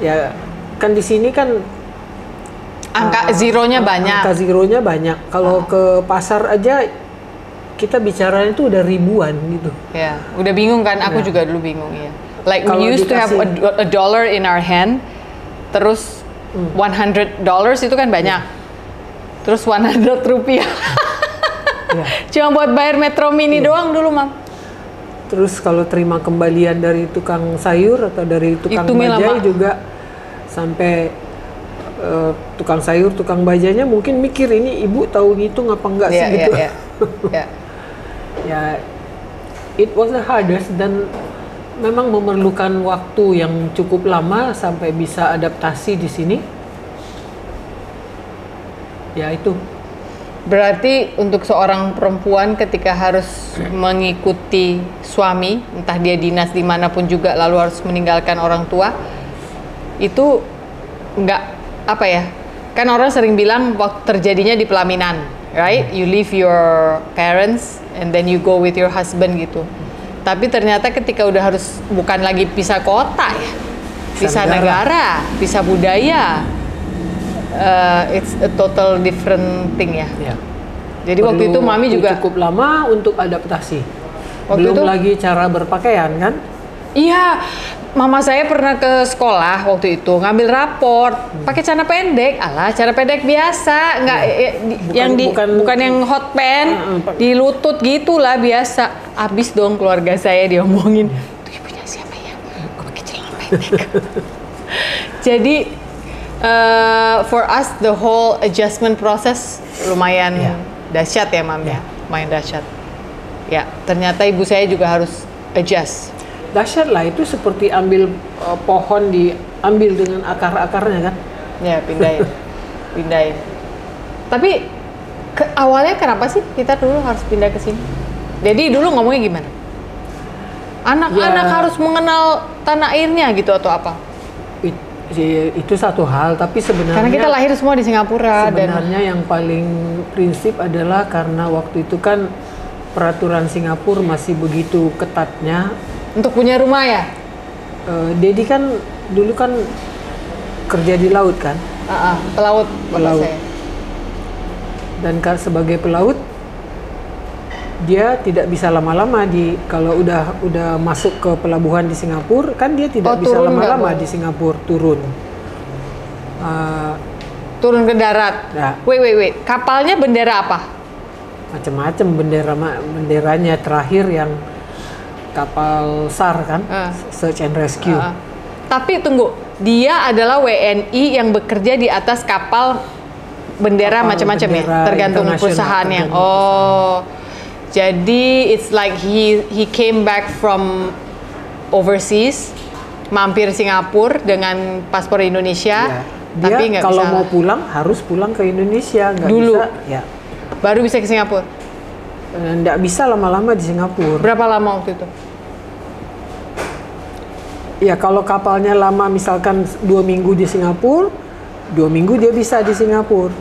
ya kan di sini kan angka zeronya banyak. Angka zeronya banyak. Kalau ke pasar aja kita bicaranya itu udah ribuan gitu. Ya, udah bingung kan? Aku juga dulu bingung ya. Like we used to have a dollar in our hand, terus $100 itu kan banyak. Terus 100 rupiah. Cuma buat bayar Metro Mini doang dulu, Mam. Terus kalau terima kembalian dari tukang sayur atau dari tukang bajai juga sampai tukang sayur, tukang bajanya mungkin mikir ini ibu tahu ngitung apa enggak sih gitu. Ya, it was the hardest dan memang memerlukan waktu yang cukup lama sampai bisa adaptasi di sini. Ya itu. Berarti untuk seorang perempuan ketika harus mengikuti suami, entah dia dinas dimanapun juga, lalu harus meninggalkan orang tua, itu nggak apa ya? Kan orang sering bilang waktu terjadinya di pelaminan, right? You leave your parents and then you go with your husband gitu. Tapi ternyata ketika udah harus bukan lagi pisah kota ya, pisah negara, pisah budaya. It's a total different thing ya. Jadi perlu waktu itu Mami juga cukup lama untuk adaptasi. Belum lagi cara berpakaian kan? Iya, mama saya pernah ke sekolah waktu itu ngambil raport pakai celana pendek. Alah, celana pendek biasa, nggak bukan yang hot pants di lutut gitulah biasa. Abis dong keluarga saya diomongin. Tuh ibunya siapa ya? Kok pakai celana Jadi for us the whole adjustment process lumayan dahsyat ya Mam ya, lumayan dahsyat. Ya, ternyata ibu saya juga harus adjust. Dahsyat lah, itu seperti ambil pohon diambil dengan akar-akarnya kan? Ya, pindahin. Tapi awalnya kenapa sih kita dulu harus pindah ke sini? Jadi dulu ngomongnya gimana? Anak-anak harus mengenal tanah airnya gitu atau apa? Itu satu hal, tapi sebenarnya karena kita lahir semua di Singapura. Sebenarnya yang paling prinsip adalah karena waktu itu kan peraturan Singapura masih begitu ketatnya. Untuk punya rumah ya? Dedi kan dulu kan kerja di laut kan? Pelaut. Saya. Dan sebagai pelaut dia tidak bisa lama-lama kalau udah masuk ke pelabuhan di Singapura kan dia tidak bisa lama-lama di Singapura, turun ke darat. Ya. Wait, kapalnya bendera apa? Macam-macam benderanya, terakhir yang kapal SAR kan, Search and Rescue. Tapi tunggu, dia adalah WNI yang bekerja di atas kapal bendera macam-macam ya, tergantung perusahaannya. Oh, jadi it's like he came back from overseas, mampir Singapura dengan paspor Indonesia. Dia tapi nggak kalau bisa. mau pulang harus pulang ke Indonesia, nggak dulu. Bisa. Ya. Baru bisa ke Singapura. Nggak bisa lama-lama di Singapura. Berapa lama waktu itu? Ya kalau kapalnya lama, misalkan 2 minggu di Singapura, 2 minggu dia bisa di Singapura.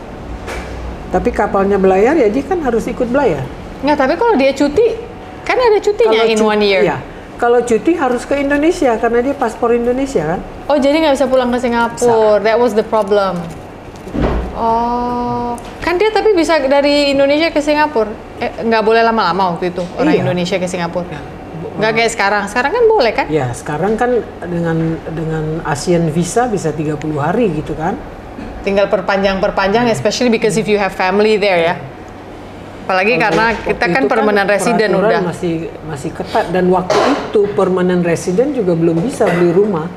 Tapi kapalnya belayar ya dia kan harus ikut belayar. Nggak, tapi kalau dia cuti, kan ada cutinya in 1 year. Ya, kalau cuti harus ke Indonesia karena dia paspor Indonesia kan. Oh, jadi nggak bisa pulang ke Singapura. That was the problem. Oh, kan dia tapi bisa dari Indonesia ke Singapura. Nggak boleh lama-lama waktu itu orang Indonesia ke Singapura. Nggak kayak sekarang. Sekarang kan boleh kan? Ya, sekarang kan dengan ASEAN visa bisa 30 hari gitu kan. Tinggal perpanjang, especially because if you have family there ya. Apalagi karena kita kan permanent resident udah. Masih ketat, dan waktu itu permanent resident juga belum bisa beli rumah.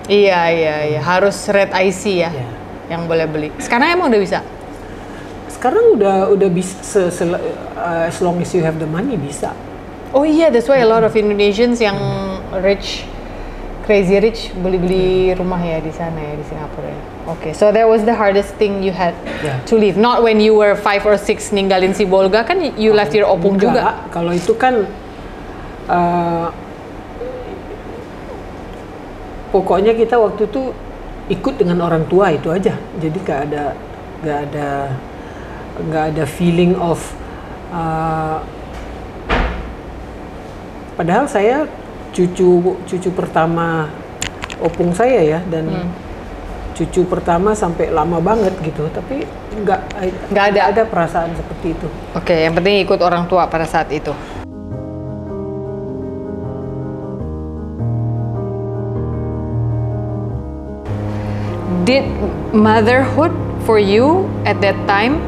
Iya. Harus red IC ya. Yang boleh beli. Sekarang emang udah bisa? Sekarang udah bisa, as long as you have the money bisa. Oh iya, that's why a lot of Indonesians yang rich, crazy rich, beli rumah ya di sana ya, di Singapura ya. Okay, so that was the hardest thing you had to leave. Not when you were 5 or 6 ninggalin si Bolga, kan you left your opung juga. Kalau itu kan pokoknya kita waktu itu ikut dengan orang tua itu aja. Jadi nggak ada feeling of padahal saya cucu pertama opung saya ya, dan cucu pertama sampai lama banget gitu, tapi nggak ada perasaan seperti itu. Oke, yang penting ikut orang tua pada saat itu. Did motherhood for you at that time,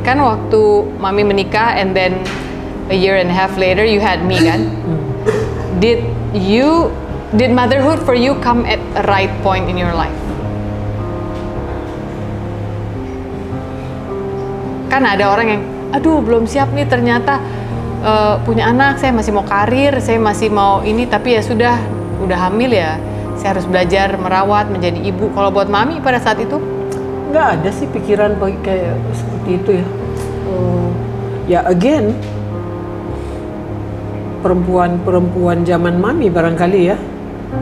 kan waktu mami menikah and then a year and a half later you had me kan? Did motherhood for you come at a right point in your life? Kan ada orang yang, aduh belum siap nih ternyata punya anak, saya masih mau karir, saya masih mau ini, tapi ya sudah, udah hamil ya, saya harus belajar merawat, menjadi ibu. Kalau buat mami pada saat itu? Nggak ada sih pikiran kayak seperti itu ya. Ya again, perempuan zaman mami barangkali ya.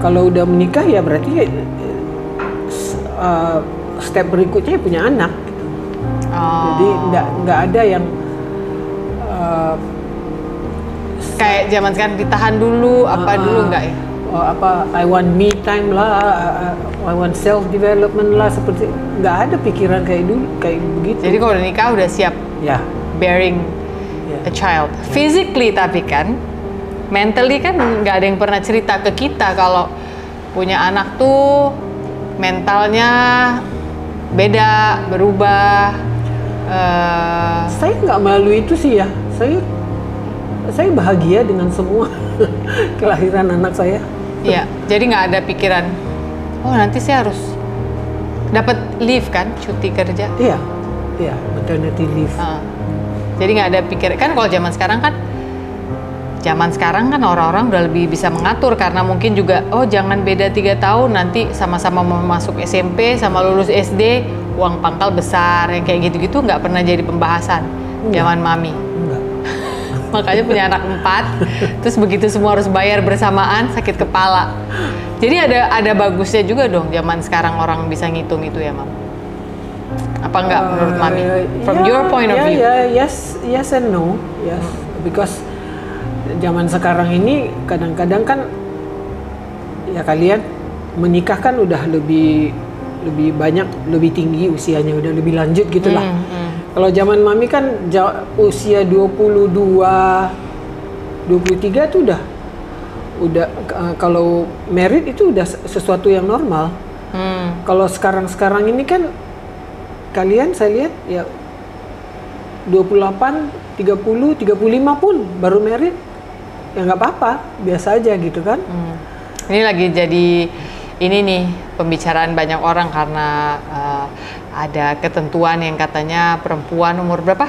Kalau udah menikah ya berarti step berikutnya punya anak. Jadi nggak ada yang kayak zaman sekarang ditahan dulu dulu nggak ya? I want me time lah, I want self development lah, seperti nggak ada pikiran kayak dulu kayak begitu. Jadi kalau udah nikah udah siap bearing a child. Physically tapi kan, mentally kan nggak ada yang pernah cerita ke kita kalau punya anak tuh mentalnya beda, berubah. Saya nggak malu itu sih ya. Saya bahagia dengan semua kelahiran anak saya. Iya, jadi nggak ada pikiran, oh nanti saya harus dapat leave kan, cuti kerja. Iya, iya, maternity leave. Jadi nggak ada pikiran, kan kalau zaman sekarang kan orang-orang udah lebih bisa mengatur karena mungkin juga, oh jangan beda 3 tahun, nanti sama-sama mau masuk SMP sama lulus SD, uang pangkal besar, yang kayak gitu-gitu nggak pernah jadi pembahasan zaman mami. Enggak. Makanya punya anak 4, terus begitu semua harus bayar bersamaan, sakit kepala. Jadi ada bagusnya juga dong zaman sekarang orang bisa ngitung itu ya, Mam. Apa enggak menurut Mami? From your point of view? Yes and no. Yes, because zaman sekarang ini kadang-kadang kan ya kalian menikah kan udah lebih banyak, lebih tinggi usianya, udah lebih lanjut gitulah. Kalau zaman mami kan usia 22, 23 tuh udah kalau married itu udah sesuatu yang normal. Kalau sekarang ini kan kalian saya lihat ya 28, 30, 35 pun baru married. Ya nggak apa-apa, biasa aja gitu kan. Ini lagi jadi ini nih pembicaraan banyak orang karena ada ketentuan yang katanya perempuan umur berapa?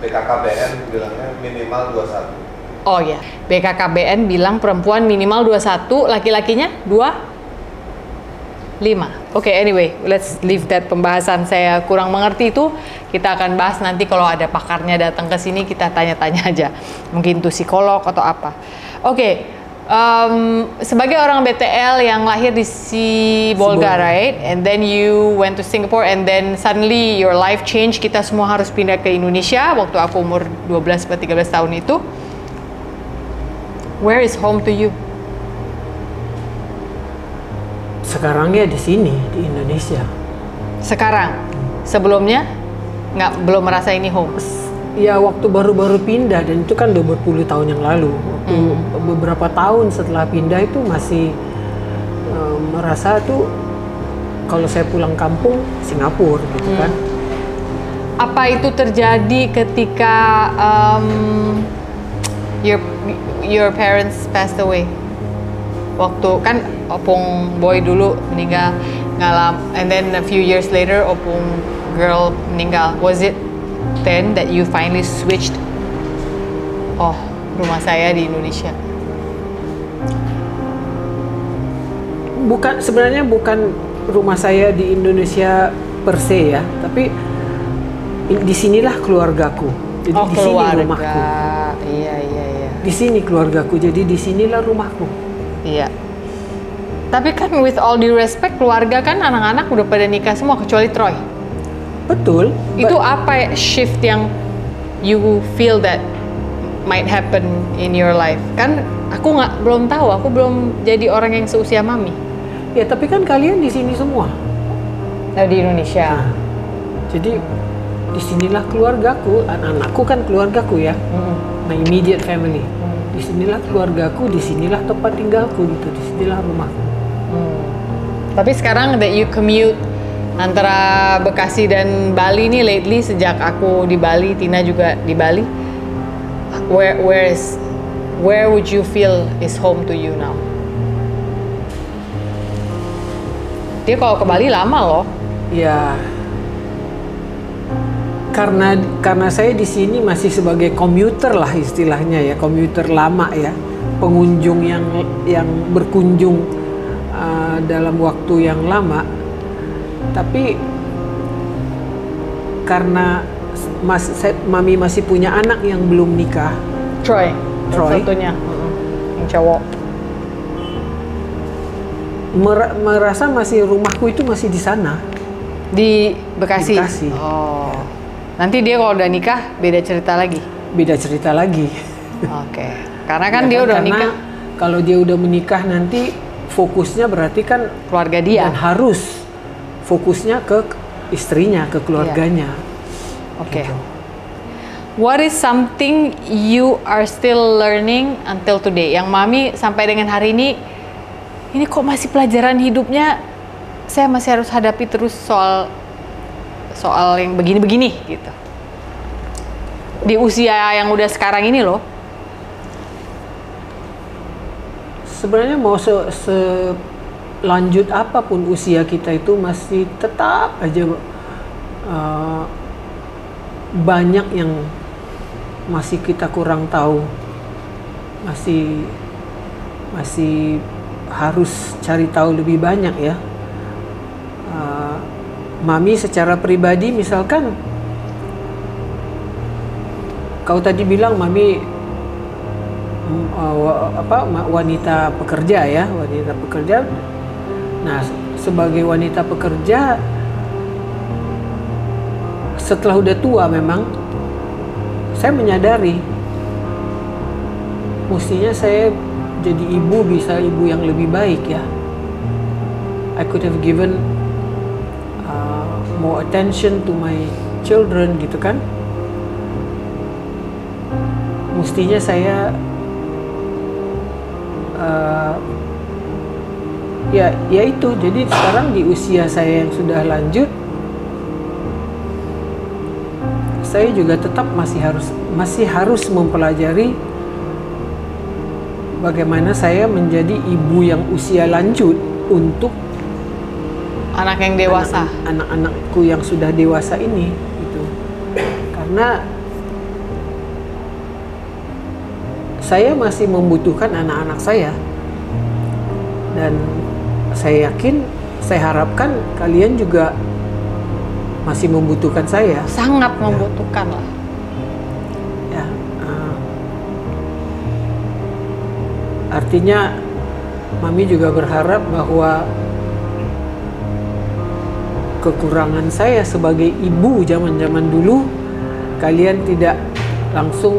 BKKBN bilangnya minimal 21. Oh ya, BKKBN bilang perempuan minimal 21, laki-lakinya 25. Oke, anyway, let's leave that pembahasan. Saya kurang mengerti itu. Kita akan bahas nanti kalau ada pakarnya datang ke sini, kita tanya-tanya aja. Mungkin itu psikolog atau apa. Oke, sebagai orang BTL yang lahir di Sibolga, right? And then you went to Singapore and then suddenly your life change. Kita semua harus pindah ke Indonesia waktu aku umur 12 atau 13 tahun itu. Where is home to you? Sekarangnya di sini, di Indonesia. Sekarang? Sebelumnya belum merasa ini home? Ya waktu baru-baru pindah, dan itu kan udah berpuluh tahun yang lalu. Waktu beberapa tahun setelah pindah itu masih merasa tuh kalau saya pulang kampung Singapura gitu kan. Apa itu terjadi ketika your parents passed away? Waktu kan opung boy dulu meninggal, and then a few years later opung girl meninggal. Was it then that you finally switched? Oh, rumah saya di Indonesia. Sebenarnya bukan rumah saya di Indonesia per se ya, tapi disinilah keluargaku. Jadi di sini rumahku. Iya. Di sini keluargaku, jadi disinilah rumahku. Iya. Tapi kan with all due respect, keluarga kan anak-anak udah pada nikah semua kecuali Troy. Betul. Itu apa shift yang you feel that might happen in your life? Kan aku belum tahu, aku belum jadi orang yang seusia mami. Ya tapi kan kalian di sini semua. Di Indonesia. Nah, jadi disinilah keluargaku, anak-anakku kan keluargaku ya, my immediate family. Disinilah keluargaku, disinilah tempat tinggalku gitu, disinilah rumahku. Tapi sekarang that you commute antara Bekasi dan Bali nih lately, sejak aku di Bali, Tina juga di Bali, where would you feel is home to you now? Dia kalau ke Bali lama loh. Ya, karena saya di sini masih sebagai komuter lah istilahnya ya, komuter lama ya, pengunjung yang berkunjung dalam waktu yang lama. Tapi karena mami masih punya anak yang belum nikah, Troy. Satunya, yang cowok. Merasa masih rumahku itu masih di sana. Di Bekasi. Di Bekasi. Oh. Nanti dia kalau udah nikah beda cerita lagi. Beda cerita lagi. Oke. Karena kan dia udah nikah. Kalau dia udah menikah nanti fokusnya berarti kan keluarga dia. Dan harus fokusnya ke istrinya, ke keluarganya. Oke. Gitu. What is something you are still learning until today? Yang mami sampai dengan hari ini kok masih pelajaran hidupnya, saya masih harus hadapi terus soal yang begini-begini gitu. Di usia yang udah sekarang ini loh. sebenarnya mau selanjut apapun usia kita itu masih tetap aja banyak yang masih kita kurang tahu, masih harus cari tahu lebih banyak ya. Mami secara pribadi misalkan, kau tadi bilang Mami wanita pekerja ya, wanita pekerja. Nah, sebagai wanita pekerja, setelah udah tua memang saya menyadari mestinya saya jadi ibu, bisa ibu yang lebih baik ya. I could have given more attention to my children gitu kan. Mestinya saya ya itu. Jadi sekarang di usia saya yang sudah lanjut, saya juga tetap masih harus mempelajari bagaimana saya menjadi ibu yang usia lanjut untuk anak yang dewasa, anak-anakku yang sudah dewasa ini gitu. Karena saya masih membutuhkan anak-anak saya, dan saya yakin, saya harapkan kalian juga masih membutuhkan saya. Sangat membutuhkan lah. Ya, artinya Mami juga berharap bahwa kekurangan saya sebagai ibu zaman-zaman dulu, kalian tidak langsung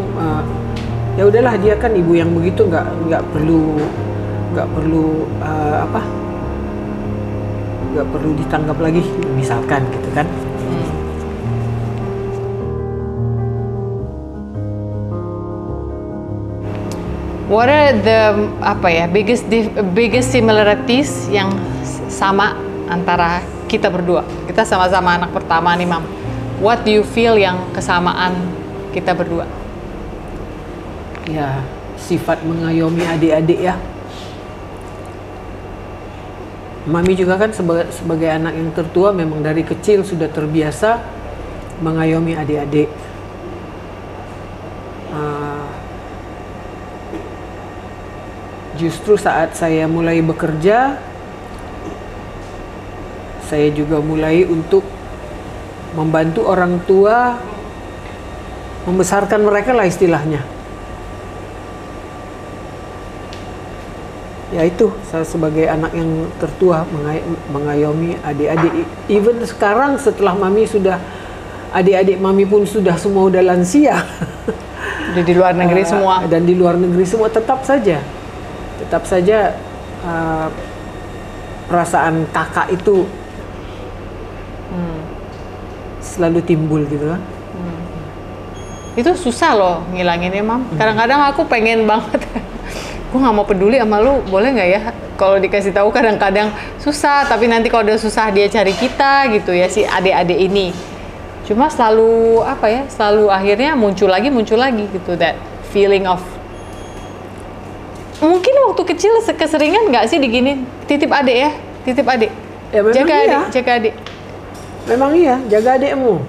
ya udahlah dia kan ibu yang begitu, nggak perlu nggak perlu ditanggap lagi misalkan gitu kan. What are the biggest similarities yang sama antara kita berdua? Kita sama-sama anak pertama nih, Mam. What do you feel yang kesamaan kita berdua? Ya, sifat mengayomi adik-adik ya. Mami juga kan sebagai anak yang tertua memang dari kecil sudah terbiasa mengayomi adik-adik. Justru saat saya mulai bekerja, saya juga mulai untuk membantu orang tua membesarkan mereka lah istilahnya. Ya itu, saya sebagai anak yang tertua mengayomi adik-adik. Even sekarang setelah Mami sudah, adik-adik Mami pun sudah semua udah lansia. Udah di luar negeri semua. Dan di luar negeri semua, tetap saja perasaan kakak itu selalu timbul gitu kan. Itu susah loh ngilanginnya, Mam. Kadang-kadang aku pengen banget, gue nggak mau peduli sama lu, boleh nggak ya? Kalau dikasih tahu kadang-kadang susah, tapi nanti kalau udah susah dia cari kita gitu ya, si adik-adik ini. Cuma selalu selalu akhirnya muncul lagi gitu, that feeling of, mungkin waktu kecil keseringan nggak sih diginin, titip adik ya, titip adik, ya, jaga adik. Memang iya, jaga adikmu.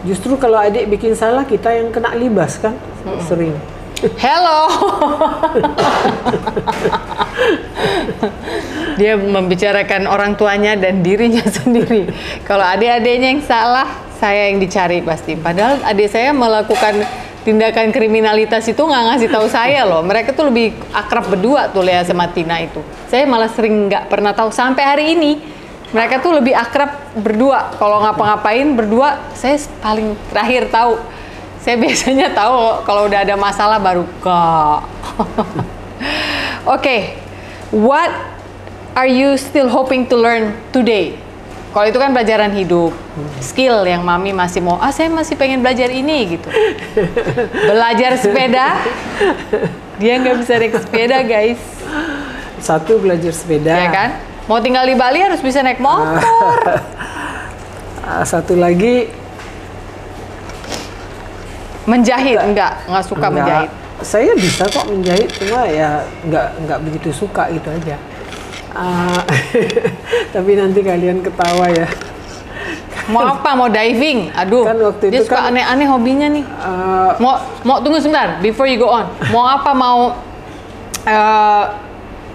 Justru kalau adik bikin salah, kita yang kena libas kan, sering. Hello. Dia membicarakan orang tuanya dan dirinya sendiri. Kalau adik-adiknya yang salah, saya yang dicari pasti. Padahal adik saya melakukan tindakan kriminalitas itu nggak ngasih tahu saya loh. Mereka tuh lebih akrab berdua tuh, Lea sama Tina itu. Saya malah sering nggak pernah tahu sampai hari ini. Mereka tuh lebih akrab berdua. Kalau ngapa-ngapain berdua, saya paling terakhir tahu. Saya biasanya tahu kalau udah ada masalah baru kok. Oke, what are you still hoping to learn today? Kalau itu kan pelajaran hidup, skill yang Mami masih mau, saya masih pengen belajar ini gitu. Belajar sepeda, dia nggak bisa naik sepeda guys. Satu, belajar sepeda. Ya kan? Mau tinggal di Bali harus bisa naik motor. Satu lagi, menjahit, enggak suka menjahit. Saya bisa kok menjahit, cuma ya nggak begitu suka gitu aja. Tapi nanti kalian ketawa ya. Mau apa? Mau diving? Aduh, Kan waktu dia itu suka aneh-aneh hobinya nih. Mau tunggu sebentar, before you go on. Mau apa? Mau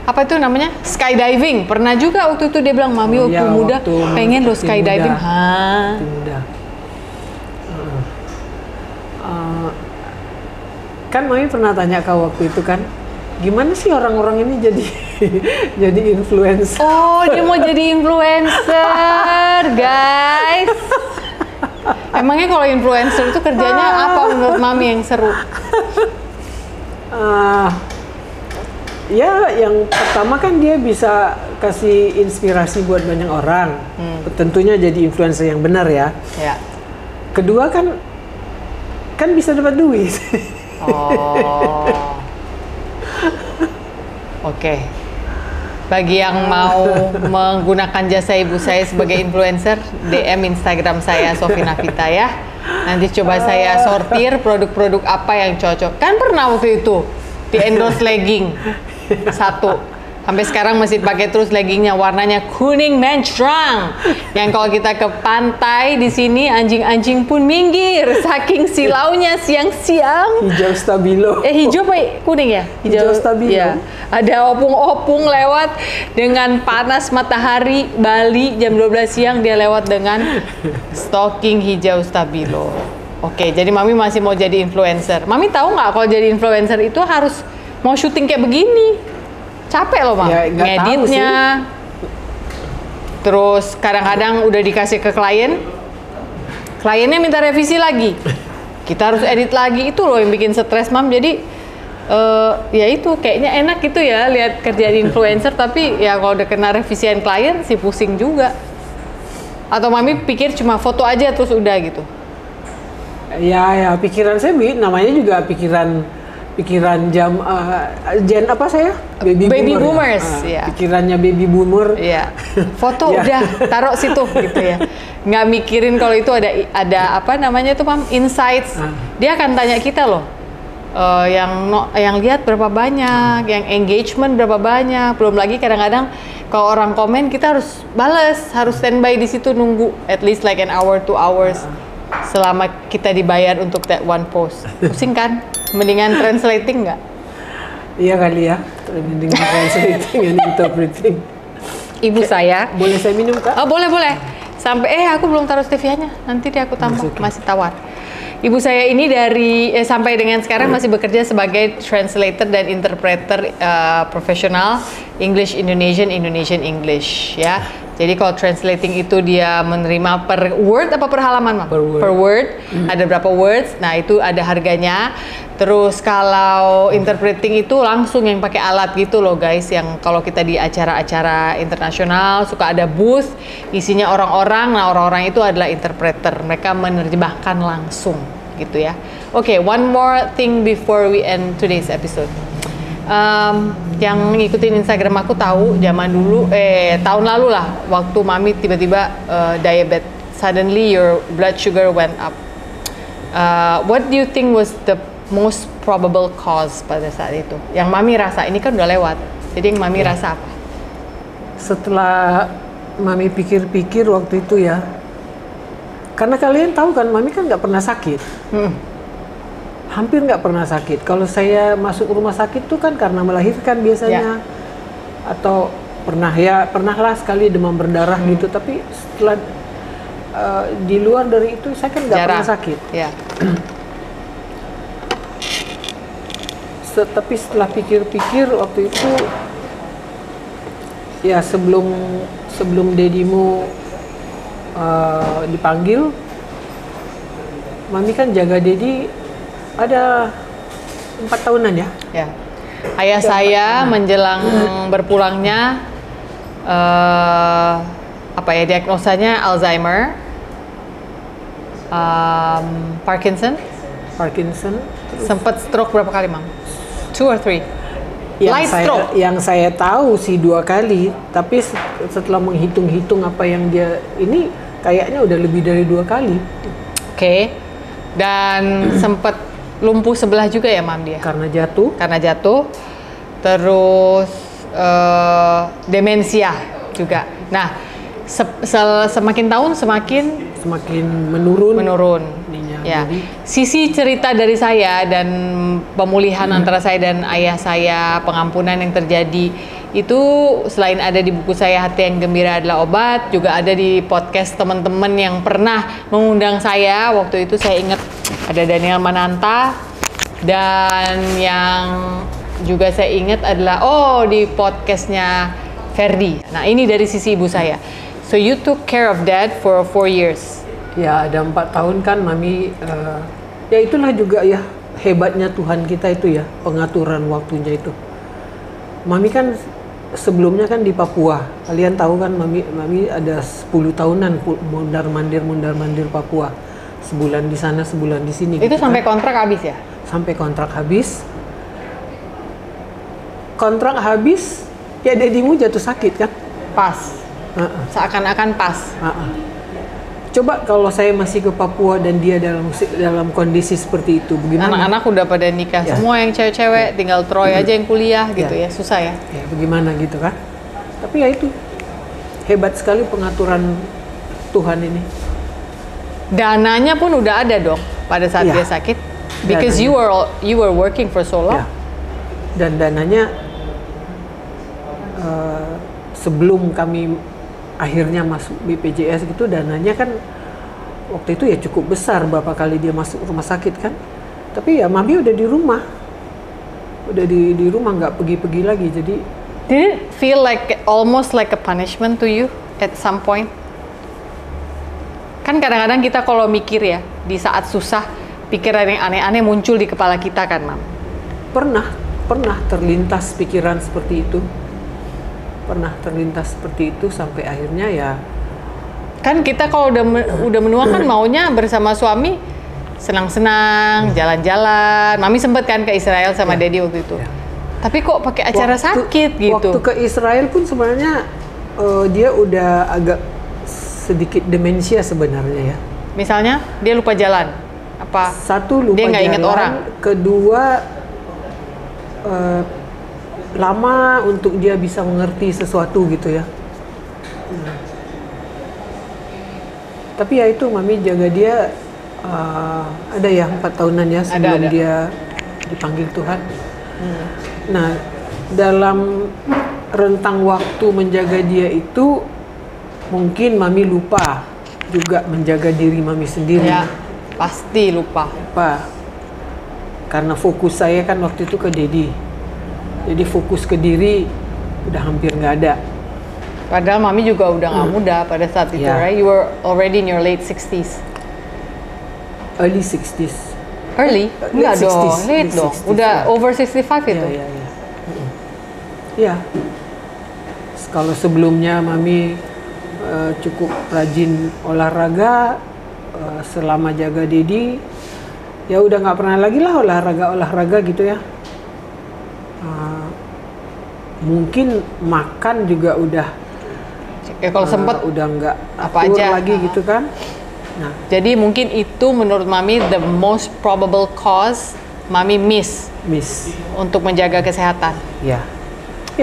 apa itu namanya? Skydiving. Pernah juga waktu itu dia bilang, Mami waktu muda pengen lo skydiving. Waktu muda. Kan Mami pernah tanya kau waktu itu kan, gimana sih orang-orang ini jadi jadi influencer? Oh, dia mau jadi influencer, guys. Emangnya kalau influencer itu kerjanya apa menurut Mami yang seru? Ya, yang pertama kan dia bisa kasih inspirasi buat banyak orang. Tentunya jadi influencer yang benar ya. Ya. Kedua kan bisa dapat duit. Oh. Oke. Bagi yang mau menggunakan jasa ibu saya sebagai influencer, DM Instagram saya Sofi Navita ya. Nanti coba saya sortir produk-produk apa yang cocok. Kan pernah waktu itu di endorse legging satu. Sampai sekarang masih pakai terus leggingnya, warnanya kuning mencerang. Yang kalau kita ke pantai di sini anjing-anjing pun minggir saking silaunya siang-siang. Hijau stabilo. Hijau apa kuning ya? Hijau stabilo. Ya. Ada opung-opung lewat dengan panas matahari Bali jam 12 siang, dia lewat dengan stocking hijau stabilo. Oke, jadi Mami masih mau jadi influencer. Mami tahu nggak kalau jadi influencer itu harus mau syuting kayak begini? Capek loh, Mam. Ya, ngeditnya. Terus kadang-kadang udah dikasih ke klien, kliennya minta revisi lagi. Kita harus edit lagi, itu loh yang bikin stres, Mam. Jadi ya itu kayaknya enak gitu ya lihat kerjaan influencer, tapi ya kalau udah kena revisian klien sih pusing juga. Atau Mami pikir cuma foto aja terus udah gitu? Ya pikiran saya namanya juga pikiran gen apa saya? Baby boomers. Ya. Pikirannya baby boomer. Iya. Foto udah taruh situ gitu ya. Nggak mikirin kalau itu ada apa namanya tuh, Mam, insights. Dia akan tanya kita loh. Yang lihat berapa banyak, yang engagement berapa banyak. Belum lagi kadang-kadang kalau orang komen kita harus balas, harus standby di situ nunggu at least like an hour 2 hours selama kita dibayar untuk that one post. Pusing kan? Mendingan translating nggak? Iya kali ya, mendingan translating and interpreting. Ibu saya. Boleh saya minum, Kak? Oh, boleh. Sampai aku belum taruh stevia-nya. Nanti deh aku tambah, masih tawar. Ibu saya ini dari sampai dengan sekarang masih bekerja sebagai translator dan interpreter profesional English Indonesian English ya. Jadi kalau translating itu dia menerima per word apa per halaman, Mam? Per word. Ada berapa words? Nah, itu ada harganya. Terus kalau interpreting itu langsung yang pakai alat gitu loh, guys. Yang kalau kita di acara-acara internasional suka ada booth isinya orang-orang. Nah, orang-orang itu adalah interpreter. Mereka menerjemahkan langsung gitu ya. Oke, one more thing before we end today's episode. Yang ngikutin Instagram aku tahu zaman dulu tahun lalu lah waktu Mami tiba-tiba diabetes, suddenly your blood sugar went up. What do you think was the most probable cause pada saat itu? Yang Mami rasa, ini kan udah lewat. Jadi yang Mami rasa apa? Setelah Mami pikir-pikir waktu itu ya, karena kalian tahu kan Mami kan nggak pernah sakit. Hampir nggak pernah sakit. Kalau saya masuk rumah sakit tuh kan karena melahirkan biasanya, atau pernahlah sekali demam berdarah gitu. Tapi setelah di luar dari itu saya kan nggak pernah sakit. Ya. Tapi setelah pikir-pikir waktu itu, ya sebelum dedimu dipanggil, Mami kan jaga Dedi ada 4 tahunan ya. Ya. Ayah saya menjelang berpulangnya diagnosanya Alzheimer, Parkinson. Sempat stroke berapa kali, Mam? 2 or 3? Yang saya tahu sih 2 kali, tapi setelah menghitung-hitung apa yang dia ini kayaknya udah lebih dari 2 kali. Oke. Dan sempat lumpuh sebelah juga ya Mam dia. Karena jatuh. Terus demensia juga. Nah, semakin tahun semakin menurun. Ya. Jadi, sisi cerita dari saya dan pemulihan antara saya dan ayah saya, pengampunan yang terjadi itu selain ada di buku saya Hati yang Gembira Adalah Obat, juga ada di podcast teman-teman yang pernah mengundang saya. Waktu itu saya ingat ada Daniel Mananta, dan yang juga saya ingat adalah di podcastnya Ferdi. Nah, ini dari sisi ibu saya. So you took care of Dad for 4 years. Ya, ada 4 tahun kan Mami. Ya itulah juga ya hebatnya Tuhan kita itu ya, pengaturan waktunya itu. Mami kan sebelumnya kan di Papua. Kalian tahu kan Mami ada 10 tahunan mundar-mandir Papua. Sebulan di sana, sebulan di sini. Itu gitu sampai kan. kontrak habis ya? Sampai kontrak habis. Kontrak habis, ya dedimu jatuh sakit kan? Pas. Seakan-akan pas. Coba kalau saya masih ke Papua dan dia dalam kondisi seperti itu, bagaimana? Anak-anak udah pada nikah semua yang cewek-cewek, tinggal Troy aja yang kuliah gitu ya, susah ya. Ya, bagaimana gitu kan? Tapi ya itu hebat sekali pengaturan Tuhan ini. Dananya pun udah ada dong pada saat dia sakit, because you were working for so long. Ya. Dan dananya sebelum kami akhirnya masuk BPJS gitu, dananya kan waktu itu ya cukup besar berapa kali dia masuk rumah sakit kan. Tapi ya Mami udah di rumah, di rumah, nggak pergi-pergi lagi. Jadi did it feel like almost like a punishment to you at some point? Kan kadang-kadang kita kalau mikir ya di saat susah, pikiran yang aneh-aneh muncul di kepala kita kan, Mam? Pernah terlintas pikiran seperti itu. Pernah terlintas seperti itu sampai akhirnya ya. Kan kita kalau udah menua kan maunya bersama suami senang-senang, jalan-jalan. Mami sempet kan ke Israel sama Daddy waktu itu. Tapi kok pakai acara sakit gitu? Waktu ke Israel pun sebenarnya dia udah agak sedikit demensia sebenarnya ya. Misalnya dia lupa jalan? Apa? Satu, lupa dia nggak ingat orang. Kedua, lama untuk dia bisa mengerti sesuatu gitu ya. Tapi ya itu Mami jaga dia ada ya 4 tahunan ya sebelum dia dipanggil Tuhan. Nah, dalam rentang waktu menjaga dia itu mungkin Mami lupa juga menjaga diri Mami sendiri. Ya, pasti lupa. Karena fokus saya kan waktu itu ke Daddy. Jadi fokus ke diri udah hampir nggak ada. Padahal Mami juga udah nggak muda pada saat itu, right? You were already in your late 60s. Early 60s. Early? Enggak dong, late dong. 60s, udah over 65 itu. Iya. Kalau sebelumnya Mami cukup rajin olahraga selama jaga Daddy, ya udah nggak pernah lagi lah olahraga gitu ya. Mungkin makan juga udah kalau sempet udah nggak apa atur aja lagi gitu kan. Nah, jadi mungkin itu menurut Mami the most probable cause Mami miss untuk menjaga kesehatan. Ya,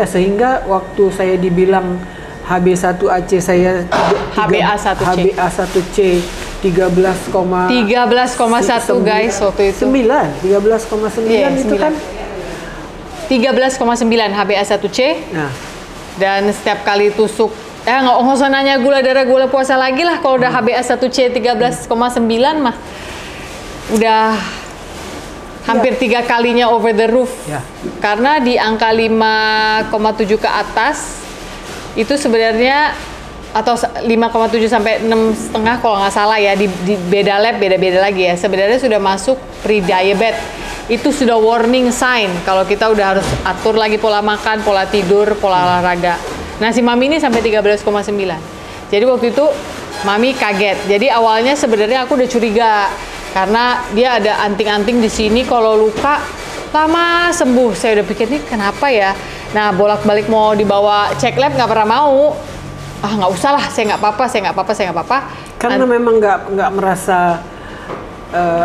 sehingga waktu saya dibilang HB1AC saya HbA1c 13,1 guys waktu itu. 13,9 itu kan 13,9 HbA1c. Nah. Dan setiap kali tusuk, nggak usah nanya gula darah, gula puasa lagi lah. Kalau udah HbA1c 13,9 mah udah hampir 3 kalinya over the roof. Karena di angka 5,7 ke atas itu sebenarnya, atau 5,7 sampai 6,5 kalau nggak salah ya, di beda lab beda-beda lagi ya, sebenarnya sudah masuk pre-diabetes. Itu sudah warning sign kalau kita udah harus atur lagi pola makan, pola tidur, pola olahraga. Nah, si Mami ini sampai 13,9. Jadi waktu itu Mami kaget. Jadi awalnya sebenarnya aku udah curiga karena dia ada anting-anting di sini, kalau luka lama sembuh. Saya udah pikir nih kenapa ya. Nah, bolak-balik mau dibawa cek lab nggak pernah mau. Nggak usah lah, saya nggak apa-apa. Karena memang nggak merasa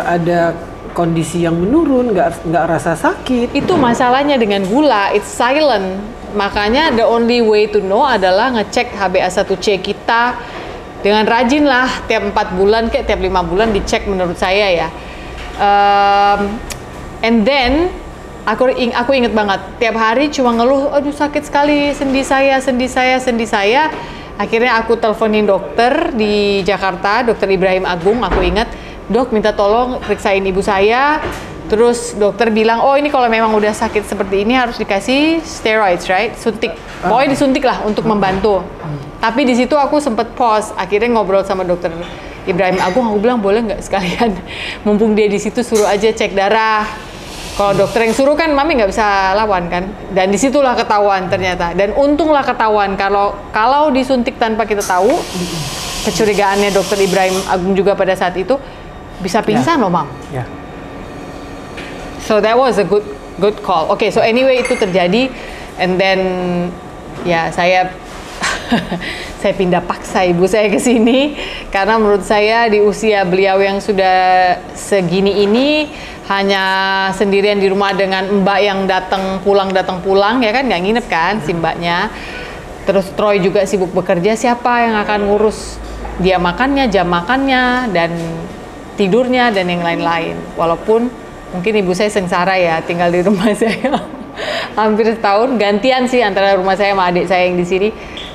ada kondisi yang menurun, nggak rasa sakit. Itu masalahnya dengan gula, it's silent. Makanya the only way to know adalah ngecek HbA1c kita dengan rajin lah, tiap 4 bulan kayak tiap 5 bulan dicek menurut saya ya. And then aku inget banget tiap hari cuma ngeluh, aduh sakit sekali sendi saya. Akhirnya aku teleponin dokter di Jakarta, Dokter Ibrahim Agung. Aku ingat, dok minta tolong periksain ibu saya. Terus dokter bilang, oh ini kalau memang udah sakit seperti ini harus dikasih steroids, right? Suntik, pokoknya disuntik lah untuk membantu. Tapi di situ aku sempet pause. Akhirnya ngobrol sama Dokter Ibrahim Agung, aku bilang boleh nggak sekalian, mumpung dia di situ suruh aja cek darah. Kalau dokter yang suruh kan mami nggak bisa lawan kan, dan disitulah ketahuan ternyata. Dan untunglah ketahuan kalau disuntik tanpa kita tahu, kecurigaannya Dokter Ibrahim Agung juga pada saat itu bisa pingsan loh, Mam. Yeah. So that was a good call. Okay, so anyway itu terjadi, and then ya saya saya pindah paksa ibu saya ke sini karena menurut saya di usia beliau yang sudah segini ini hanya sendirian di rumah dengan mbak yang datang pulang ya kan, nggak nginep kan si mbaknya. Terus Troy juga sibuk bekerja, siapa yang akan ngurus dia makannya, jam makannya dan tidurnya dan yang lain-lain. Walaupun mungkin ibu saya sengsara ya tinggal di rumah saya hampir setahun, gantian sih antara rumah saya sama adik saya yang di sini.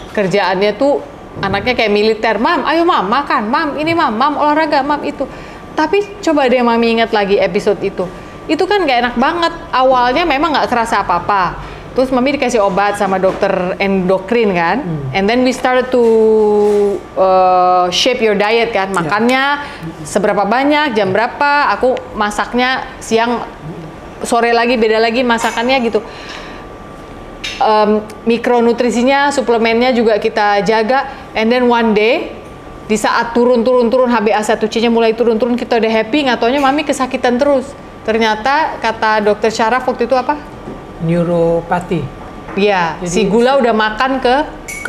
Kerjaannya tuh anaknya kayak militer, mam, ayo mam, makan, mam, ini mam, olahraga, mam itu. Tapi coba deh mami ingat lagi episode itu kan gak enak banget. Awalnya memang gak kerasa apa-apa. Terus mami dikasih obat sama dokter endokrin kan, and then we started to shape your diet kan, makannya seberapa banyak, jam berapa, aku masaknya siang, sore lagi beda lagi masakannya gitu. Mikronutrisinya, suplemennya juga kita jaga, and then one day di saat turun HbA1c-nya mulai turun, kita udah happy, nggak taunya mami kesakitan terus. Ternyata kata dokter Syaraf waktu itu apa? Neuropati. Iya, si gula udah makan ke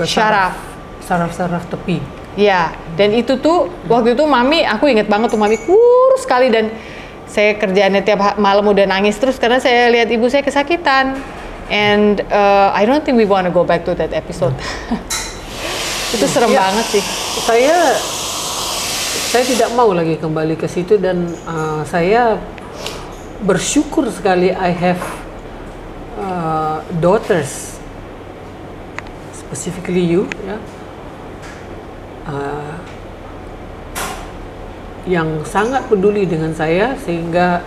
Syaraf. Saraf tepi. Iya, dan itu tuh waktu itu mami, aku inget banget tuh mami kurus sekali, dan saya kerjaannya tiap malam udah nangis terus karena saya lihat ibu saya kesakitan. And I don't think we want to go back to that episode. Itu serem banget sih. Saya tidak mau lagi kembali ke situ, dan saya bersyukur sekali I have daughters, specifically you, ya, yang sangat peduli dengan saya sehingga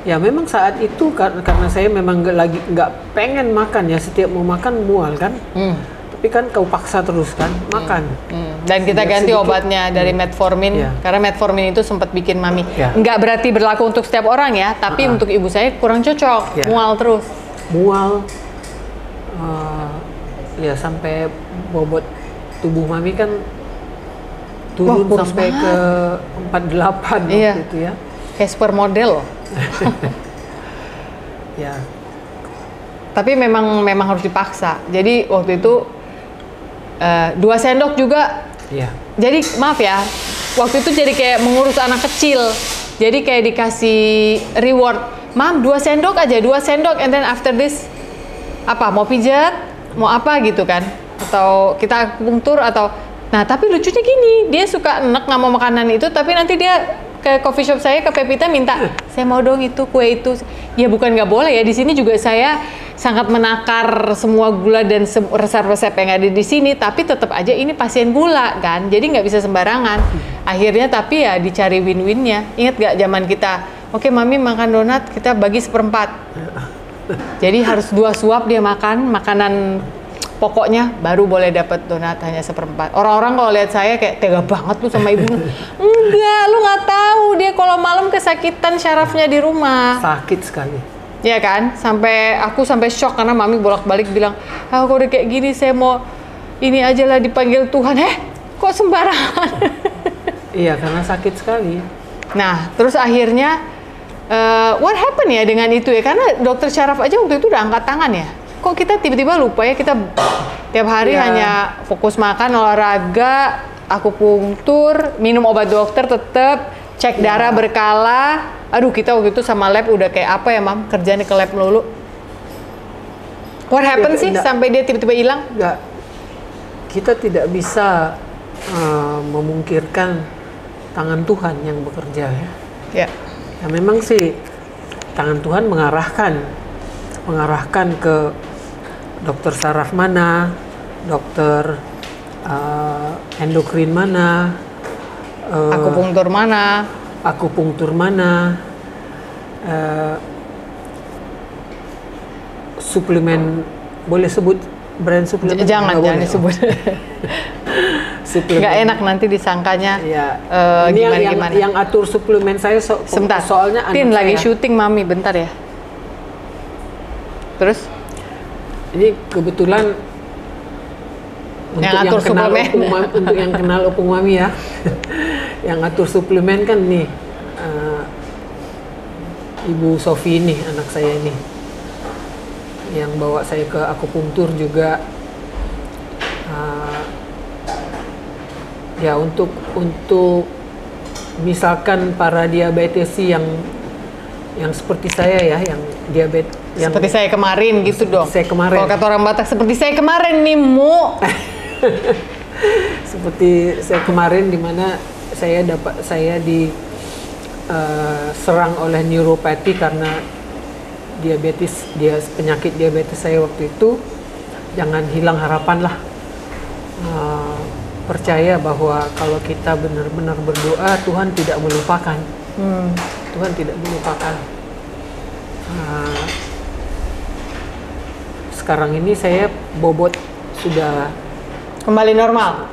ya memang saat itu karena saya memang nggak pengen makan ya, setiap mau makan mual kan, tapi kan kau paksa terus kan makan. Dan kita ganti sedikit obatnya dari metformin, karena metformin itu sempat bikin mami, nggak berarti berlaku untuk setiap orang ya, tapi untuk ibu saya kurang cocok, mual terus. Mual, ya sampai bobot tubuh mami kan turun sampai ke 48 waktu itu ya. Kayak supermodel loh. Ya. Tapi memang harus dipaksa. Jadi waktu itu 2 sendok juga. Iya. Jadi maaf ya, waktu itu jadi kayak mengurus anak kecil. Jadi kayak dikasih reward, mam 2 sendok aja, 2 sendok, and then after this apa? Mau pijat, mau apa gitu kan? Atau kita akupunktur atau. Nah tapi lucunya gini, dia suka enek nggak mau makanan itu, tapi nanti dia ke coffee shop saya, ke Pepita minta, saya mau dong itu, kue itu. Ya bukan nggak boleh ya, di sini juga saya sangat menakar semua gula dan resep-resep yang ada di sini, tapi tetap aja ini pasien gula kan, jadi nggak bisa sembarangan. Akhirnya tapi ya dicari win-winnya. Ingat nggak zaman kita, oke mami makan donat, kita bagi 1/4. Jadi harus 2 suap dia makan, makanan pokoknya baru boleh dapat donat hanya 1/4. Orang-orang kalau lihat saya kayak tega banget lu sama ibu. Enggak, lu nggak tahu dia kalau malam kesakitan syarafnya di rumah. Sakit sekali. Iya kan? Aku sampai shock karena mami bolak-balik bilang, "Ah, kok udah kayak gini saya mau ini aja lah dipanggil Tuhan." Kok sembarangan? Iya, karena sakit sekali. Nah, terus akhirnya what happened ya dengan itu ya? Karena dokter syaraf aja waktu itu udah angkat tangan ya. Kok kita tiba-tiba lupa ya, kita tiap hari hanya fokus makan, olahraga, akupunktur, minum obat dokter tetap, Cek darah berkala. Aduh, kita waktu itu sama lab udah kayak apa ya, Mam? Kerjanya ke lab melulu. What happened sih sampai dia tiba-tiba hilang? Enggak. Kita tidak bisa memungkirkan tangan Tuhan yang bekerja ya. Ya. Ya memang sih tangan Tuhan mengarahkan ke dokter saraf mana, dokter endokrin mana, akupunktur mana, suplemen, boleh sebut brand suplemen? Jangan disebut. Nggak enak nanti disangkanya ya. Gimana. Yang atur suplemen saya sebentar. Soalnya Tin anak lagi saya syuting Mami, bentar ya. Terus? Ini kebetulan yang atur suplemen. Untuk yang kenal Opung Mami ya. Yang atur suplemen kan nih Ibu Sofi ini, anak saya ini. Yang bawa saya ke akupunktur juga. Ya untuk misalkan para diabetesi yang seperti saya ya, yang diabetes seperti saya kemarin gitu dong. Saya kemarin. Kalau kata orang Batak seperti saya kemarin nih, Mu. Seperti saya kemarin di mana saya diserang oleh neuropati karena diabetes, penyakit diabetes saya waktu itu. Jangan hilang harapan lah. Percaya bahwa kalau kita benar-benar berdoa, Tuhan tidak melupakan. Tuhan tidak melupakan. Sekarang ini saya bobot sudah kembali normal.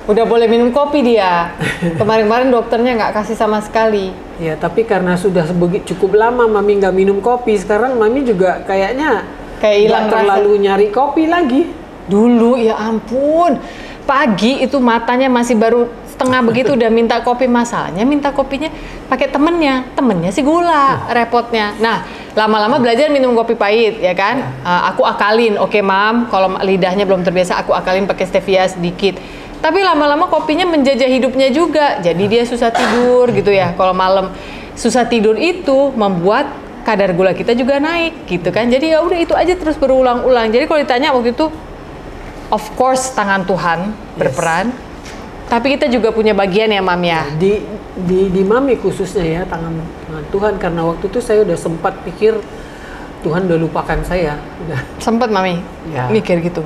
Udah boleh minum kopi dia. Kemarin-kemarin dokternya nggak kasih sama sekali. Ya, tapi karena sudah cukup lama Mami nggak minum kopi, sekarang Mami juga kayaknya hilang terlalu nyari kopi lagi. Dulu ya ampun, pagi itu matanya masih baru setengah begitu udah minta kopi. Masalahnya minta kopinya pakai temennya si gula, repotnya. Nah, lama-lama belajar minum kopi pahit ya kan. Aku akalin, oke Mam, kalau lidahnya belum terbiasa aku akalin pakai stevia sedikit. Tapi lama-lama kopinya menjajah hidupnya juga, jadi dia susah tidur gitu ya. Kalau malam susah tidur itu membuat kadar gula kita juga naik gitu kan. Jadi ya udah itu aja terus berulang-ulang. Jadi kalau ditanya waktu itu, of course tangan Tuhan berperan, tapi kita juga punya bagian ya Mam ya. Di Mami khususnya ya tangan Tuhan, karena waktu itu saya udah sempat pikir Tuhan udah lupakan saya. Sempat Mami mikir gitu.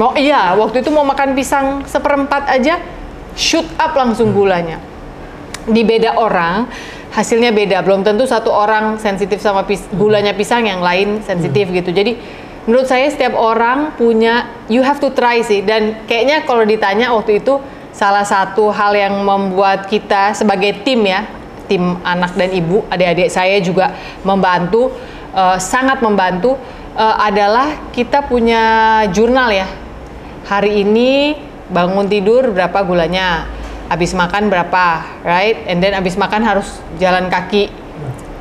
Waktu itu mau makan pisang seperempat aja, shoot up langsung gulanya. Di beda orang hasilnya beda, belum tentu satu orang sensitif sama gulanya pisang, yang lain sensitif gitu. Jadi menurut saya setiap orang punya, you have to try sih. Dan kayaknya kalau ditanya waktu itu, salah satu hal yang membuat kita sebagai tim ya, tim anak dan ibu, adik-adik saya juga membantu, sangat membantu, adalah kita punya jurnal ya. Hari ini bangun tidur berapa gulanya, habis makan berapa, right? And then habis makan harus jalan kaki.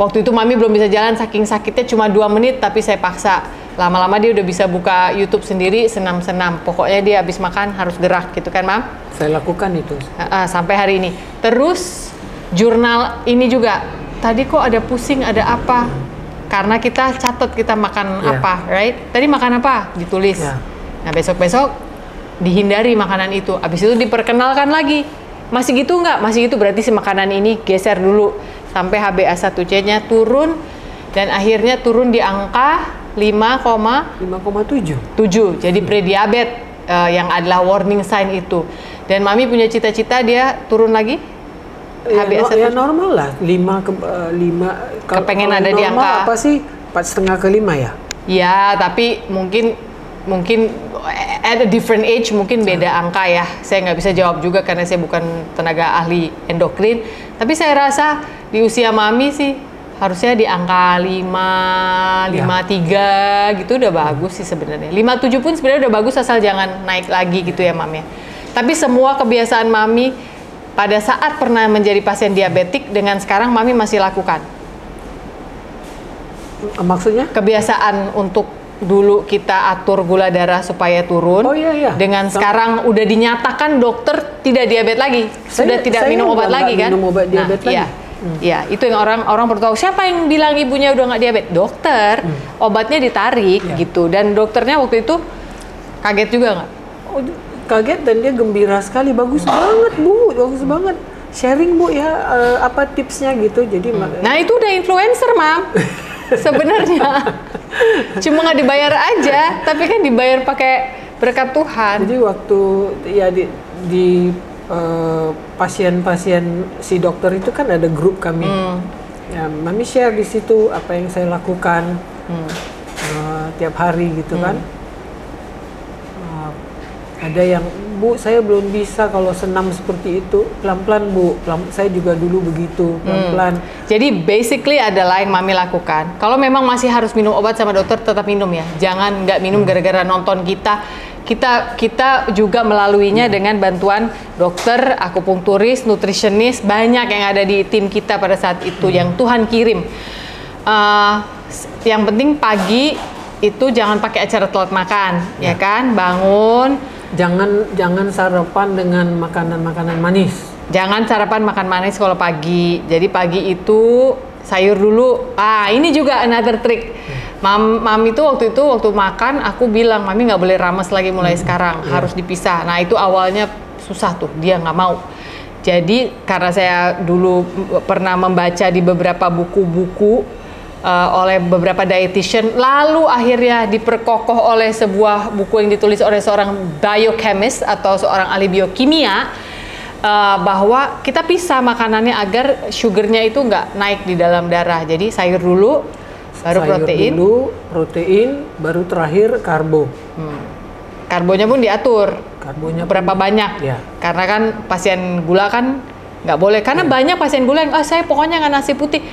Waktu itu Mami belum bisa jalan, saking sakitnya cuma 2 menit, tapi saya paksa. Lama-lama dia udah bisa buka YouTube sendiri, senam-senam. Pokoknya dia habis makan harus gerak gitu kan, Mam? Saya lakukan itu. Sampai hari ini. Terus jurnal ini juga. Tadi kok ada pusing, ada apa? Karena kita catat kita makan apa, right? Tadi makan apa? Ditulis. Nah besok-besok dihindari makanan itu. Habis itu diperkenalkan lagi. Masih gitu nggak? Masih gitu, berarti si makanan ini geser dulu. Sampai HbA1c-nya turun. Dan akhirnya turun di angka 5,7. Jadi prediabetes yang adalah warning sign itu. Dan Mami punya cita-cita dia turun lagi? Ya normal lah, 5 kepengen ada di angka apa sih? 4,5 ke 5 ya? Ya, tapi mungkin at a different age mungkin beda angka ya. Saya nggak bisa jawab juga karena saya bukan tenaga ahli endokrin. Tapi saya rasa di usia Mami sih harusnya di angka 5, 53 gitu udah bagus sih sebenarnya. 57 pun sebenarnya udah bagus asal jangan naik lagi gitu ya Mami. Tapi semua kebiasaan Mami pada saat pernah menjadi pasien diabetik dengan sekarang Mami masih lakukan. Maksudnya? Kebiasaan untuk dulu kita atur gula darah supaya turun. Oh iya. Dengan sekarang udah dinyatakan dokter tidak diabetes lagi, sudah tidak minum obat lagi kan? Minum obat diabetes lagi. Ya, itu yang orang perlu tahu. Siapa yang bilang ibunya udah nggak diabetes? Dokter. Obatnya ditarik gitu. Dan dokternya waktu itu kaget juga nggak? Oh, kaget dan dia gembira sekali. Bagus banget Bu, bagus banget. Sharing Bu ya, apa tipsnya gitu. Jadi nah itu udah influencer, Mam. Sebenarnya cuma nggak dibayar aja, tapi kan dibayar pakai berkat Tuhan. Jadi waktu ya di pasien-pasien si dokter itu kan ada grup kami. Ya, Mami share di situ apa yang saya lakukan tiap hari gitu kan. Ada yang, Bu, saya belum bisa kalau senam seperti itu. Pelan-pelan, Bu. Saya juga dulu begitu, pelan-pelan. Jadi basically adalah yang Mami lakukan. Kalau memang masih harus minum obat sama dokter, tetap minum ya. Jangan nggak minum gara-gara nonton kita. Kita juga melaluinya dengan bantuan dokter, akupunkturis, nutritionist, banyak yang ada di tim kita pada saat itu yang Tuhan kirim. Yang penting pagi itu jangan pakai acara telat makan, ya kan? Bangun. Jangan sarapan dengan makanan manis. Jangan sarapan makan manis kalau pagi. Jadi pagi itu sayur dulu. Ini juga another trick. Mami itu waktu makan, aku bilang Mami nggak boleh rames lagi mulai sekarang, harus dipisah. Nah itu awalnya susah tuh, dia nggak mau. Jadi karena saya dulu pernah membaca di beberapa buku-buku oleh beberapa dietitian, lalu akhirnya diperkokoh oleh sebuah buku yang ditulis oleh seorang biochemist atau seorang ahli biokimia, bahwa kita pisah makanannya agar sugarnya itu nggak naik di dalam darah. Jadi sayur dulu, baru protein, baru terakhir karbo. Karbonya pun diatur. Karbonya berapa banyak? Ya. Karena kan pasien gula kan nggak boleh. Karena banyak pasien gula yang saya pokoknya nggak nasi putih.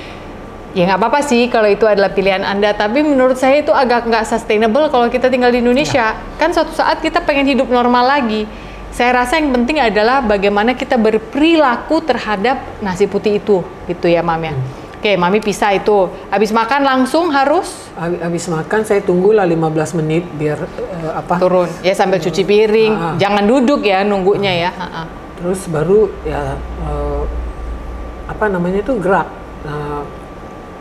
Ya nggak apa-apa sih kalau itu adalah pilihan Anda, tapi menurut saya itu agak nggak sustainable kalau kita tinggal di Indonesia. Kan suatu saat kita pengen hidup normal lagi. Saya rasa yang penting adalah bagaimana kita berperilaku terhadap nasi putih itu, gitu ya Mam ya. Oke, Mami pisah itu. Habis makan langsung harus? Habis makan saya tunggulah 15 menit biar turun. Ya sambil cuci piring, jangan duduk ya nunggunya ya. Terus baru ya gerak.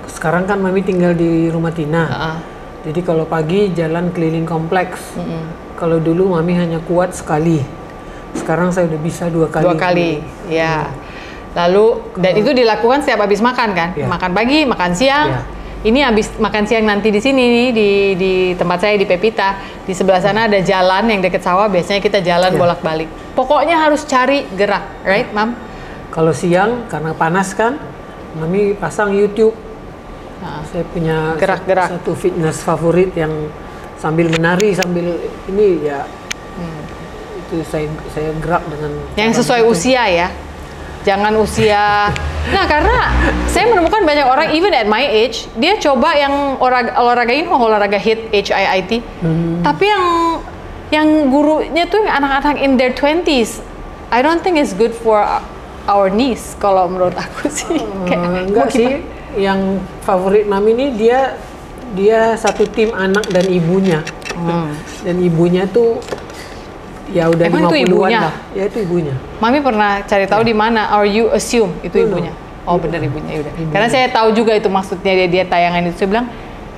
Sekarang kan Mami tinggal di Rumah Tina. Jadi kalau pagi jalan keliling kompleks. Kalau dulu Mami hanya kuat sekali. Sekarang saya udah bisa 2 kali. 2 kali, ya. Lalu dan itu dilakukan setiap habis makan kan? Ya. Makan pagi, makan siang. Ya. Ini habis makan siang nanti di sini nih di tempat saya di Pepita. Di sebelah sana ada jalan yang deket sawah. Biasanya kita jalan bolak-balik. Pokoknya harus cari gerak, right, Mam? Kalau siang karena panas kan, Mami pasang YouTube. Saya punya gerak-gerak satu fitness favorit yang sambil menari sambil ini ya. Itu saya gerak dengan yang sesuai usia ya. Jangan usia. Nah, karena saya menemukan banyak orang even at my age, dia coba yang olahraga HIIT, HIIT. Tapi yang gurunya tuh yang anak-anak in their 20s. I don't think it's good for our knees kalau menurut aku sih. Enggak sih. Yang favorit Mami ini dia satu tim anak dan ibunya. Dan ibunya tuh ya udah 50-an lah. Ya itu ibunya. Mami pernah cari tahu di mana, or you assume itu ibunya? Oh benar ibunya, udah. Karena saya tahu juga itu maksudnya dia tayangan itu. Saya bilang,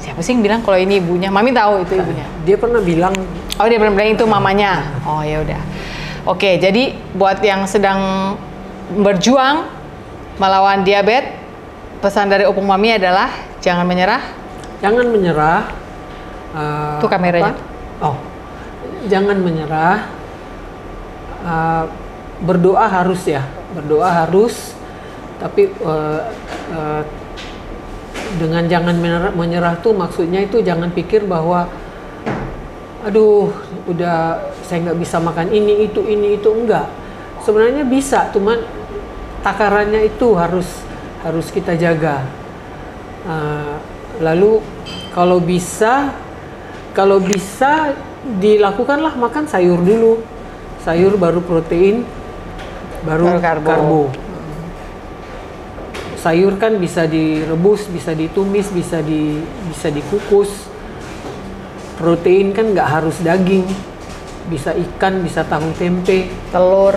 siapa sih yang bilang kalau ini ibunya? Mami tahu itu ibunya. Dia pernah bilang. Oh dia pernah bilang itu mamanya. Oh ya udah. Oke, jadi buat yang sedang berjuang melawan diabetes, pesan dari Opung Mami adalah jangan menyerah. Jangan menyerah. Itu kameranya. Jangan menyerah. Berdoa harus ya. Berdoa harus. Tapi dengan jangan menyerah tuh maksudnya itu jangan pikir bahwa aduh udah saya nggak bisa makan ini itu enggak. Sebenarnya bisa, cuman takarannya itu harus kita jaga. Lalu kalau bisa dilakukanlah makan sayur dulu, sayur baru protein, baru karbo. Sayur kan bisa direbus, bisa ditumis, bisa dikukus. protein kan nggak harus daging, bisa ikan, bisa tahu tempe, telur,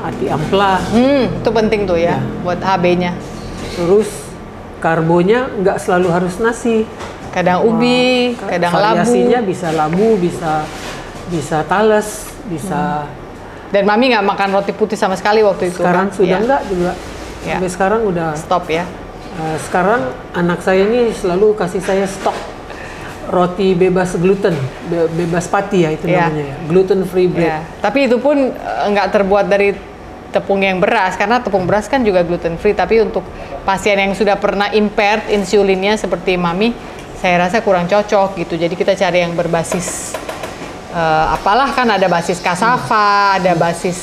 ati ampela. Itu penting tuh ya, buat HB-nya. Terus karbonya nggak selalu harus nasi. Kadang ubi, kadang labu. Variasinya bisa labu, bisa talas, bisa. Dan Mami nggak makan roti putih sama sekali waktu itu. Sekarang kan? sudah nggak juga. Sampai sekarang udah stop ya. Sekarang anak saya ini selalu kasih saya stok roti bebas gluten, bebas pati ya itu namanya ya, gluten free bread. Tapi itu pun nggak terbuat dari tepung yang beras, karena tepung beras kan juga gluten free. Tapi untuk pasien yang sudah pernah impaired insulinnya seperti Mami, saya rasa kurang cocok gitu. Jadi kita cari yang berbasis apalah, kan ada basis cassava, ada basis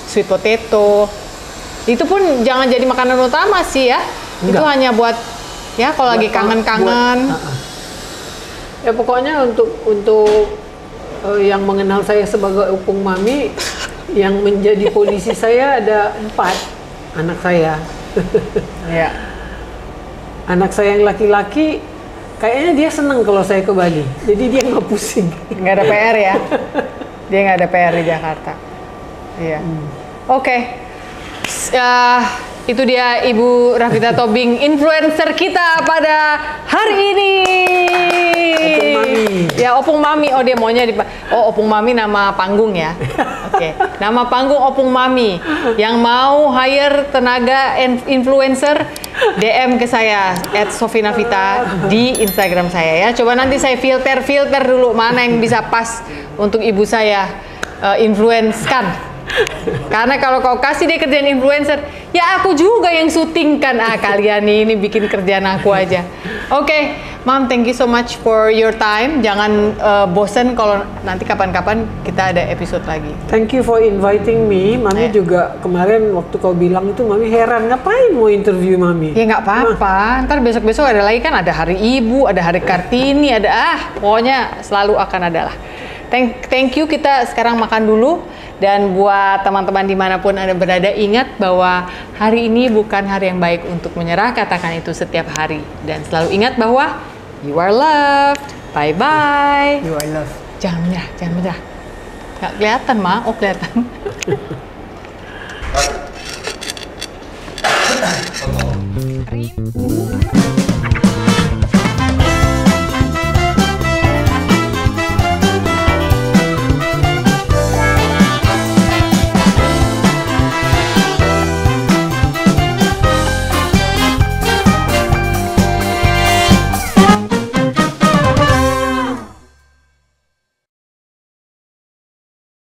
sweet potato. Itu pun jangan jadi makanan utama sih ya. Enggak. Itu hanya buat ya kalau lagi kangen-kangen. Ya pokoknya untuk yang mengenal saya sebagai opung Mami, yang menjadi polisi saya ada 4 anak saya. Ya. Anak saya yang laki-laki kayaknya dia seneng kalau saya ke Bali. Jadi dia nggak pusing. Nggak ada PR ya. Dia nggak ada PR di Jakarta. Iya. Oke. Itu dia Ibu Rafitha Tobing, influencer kita pada hari ini. Opung Mami. Ya, Opung Mami. Oh, dia maunya Opung Mami nama panggung ya. Oke. Nama panggung Opung Mami. Yang mau hire tenaga influencer, DM ke saya @sofinavita di Instagram saya ya. Coba nanti saya filter dulu mana yang bisa pas untuk ibu saya influence-kan. Karena kalau kau kasih dia kerjaan influencer, ya aku juga yang syuting kan. Kalian ini bikin kerjaan aku aja. Oke, Mom, thank you so much for your time. Jangan bosen kalau nanti kapan-kapan kita ada episode lagi. Thank you for inviting me. Mami juga kemarin waktu kau bilang itu Mami heran, ngapain mau interview Mami? Ya nggak apa-apa. Ntar besok-besok ada lagi kan, ada Hari Ibu, ada Hari Kartini, ada pokoknya selalu akan ada lah. Thank you, kita sekarang makan dulu. Dan buat teman-teman dimanapun Anda berada, ingat bahwa hari ini bukan hari yang baik untuk menyerah. Katakan itu setiap hari. Dan selalu ingat bahwa you are loved. Bye-bye. You are loved. Jangan menyerah. Nggak kelihatan, Ma. Oh, kelihatan. Hari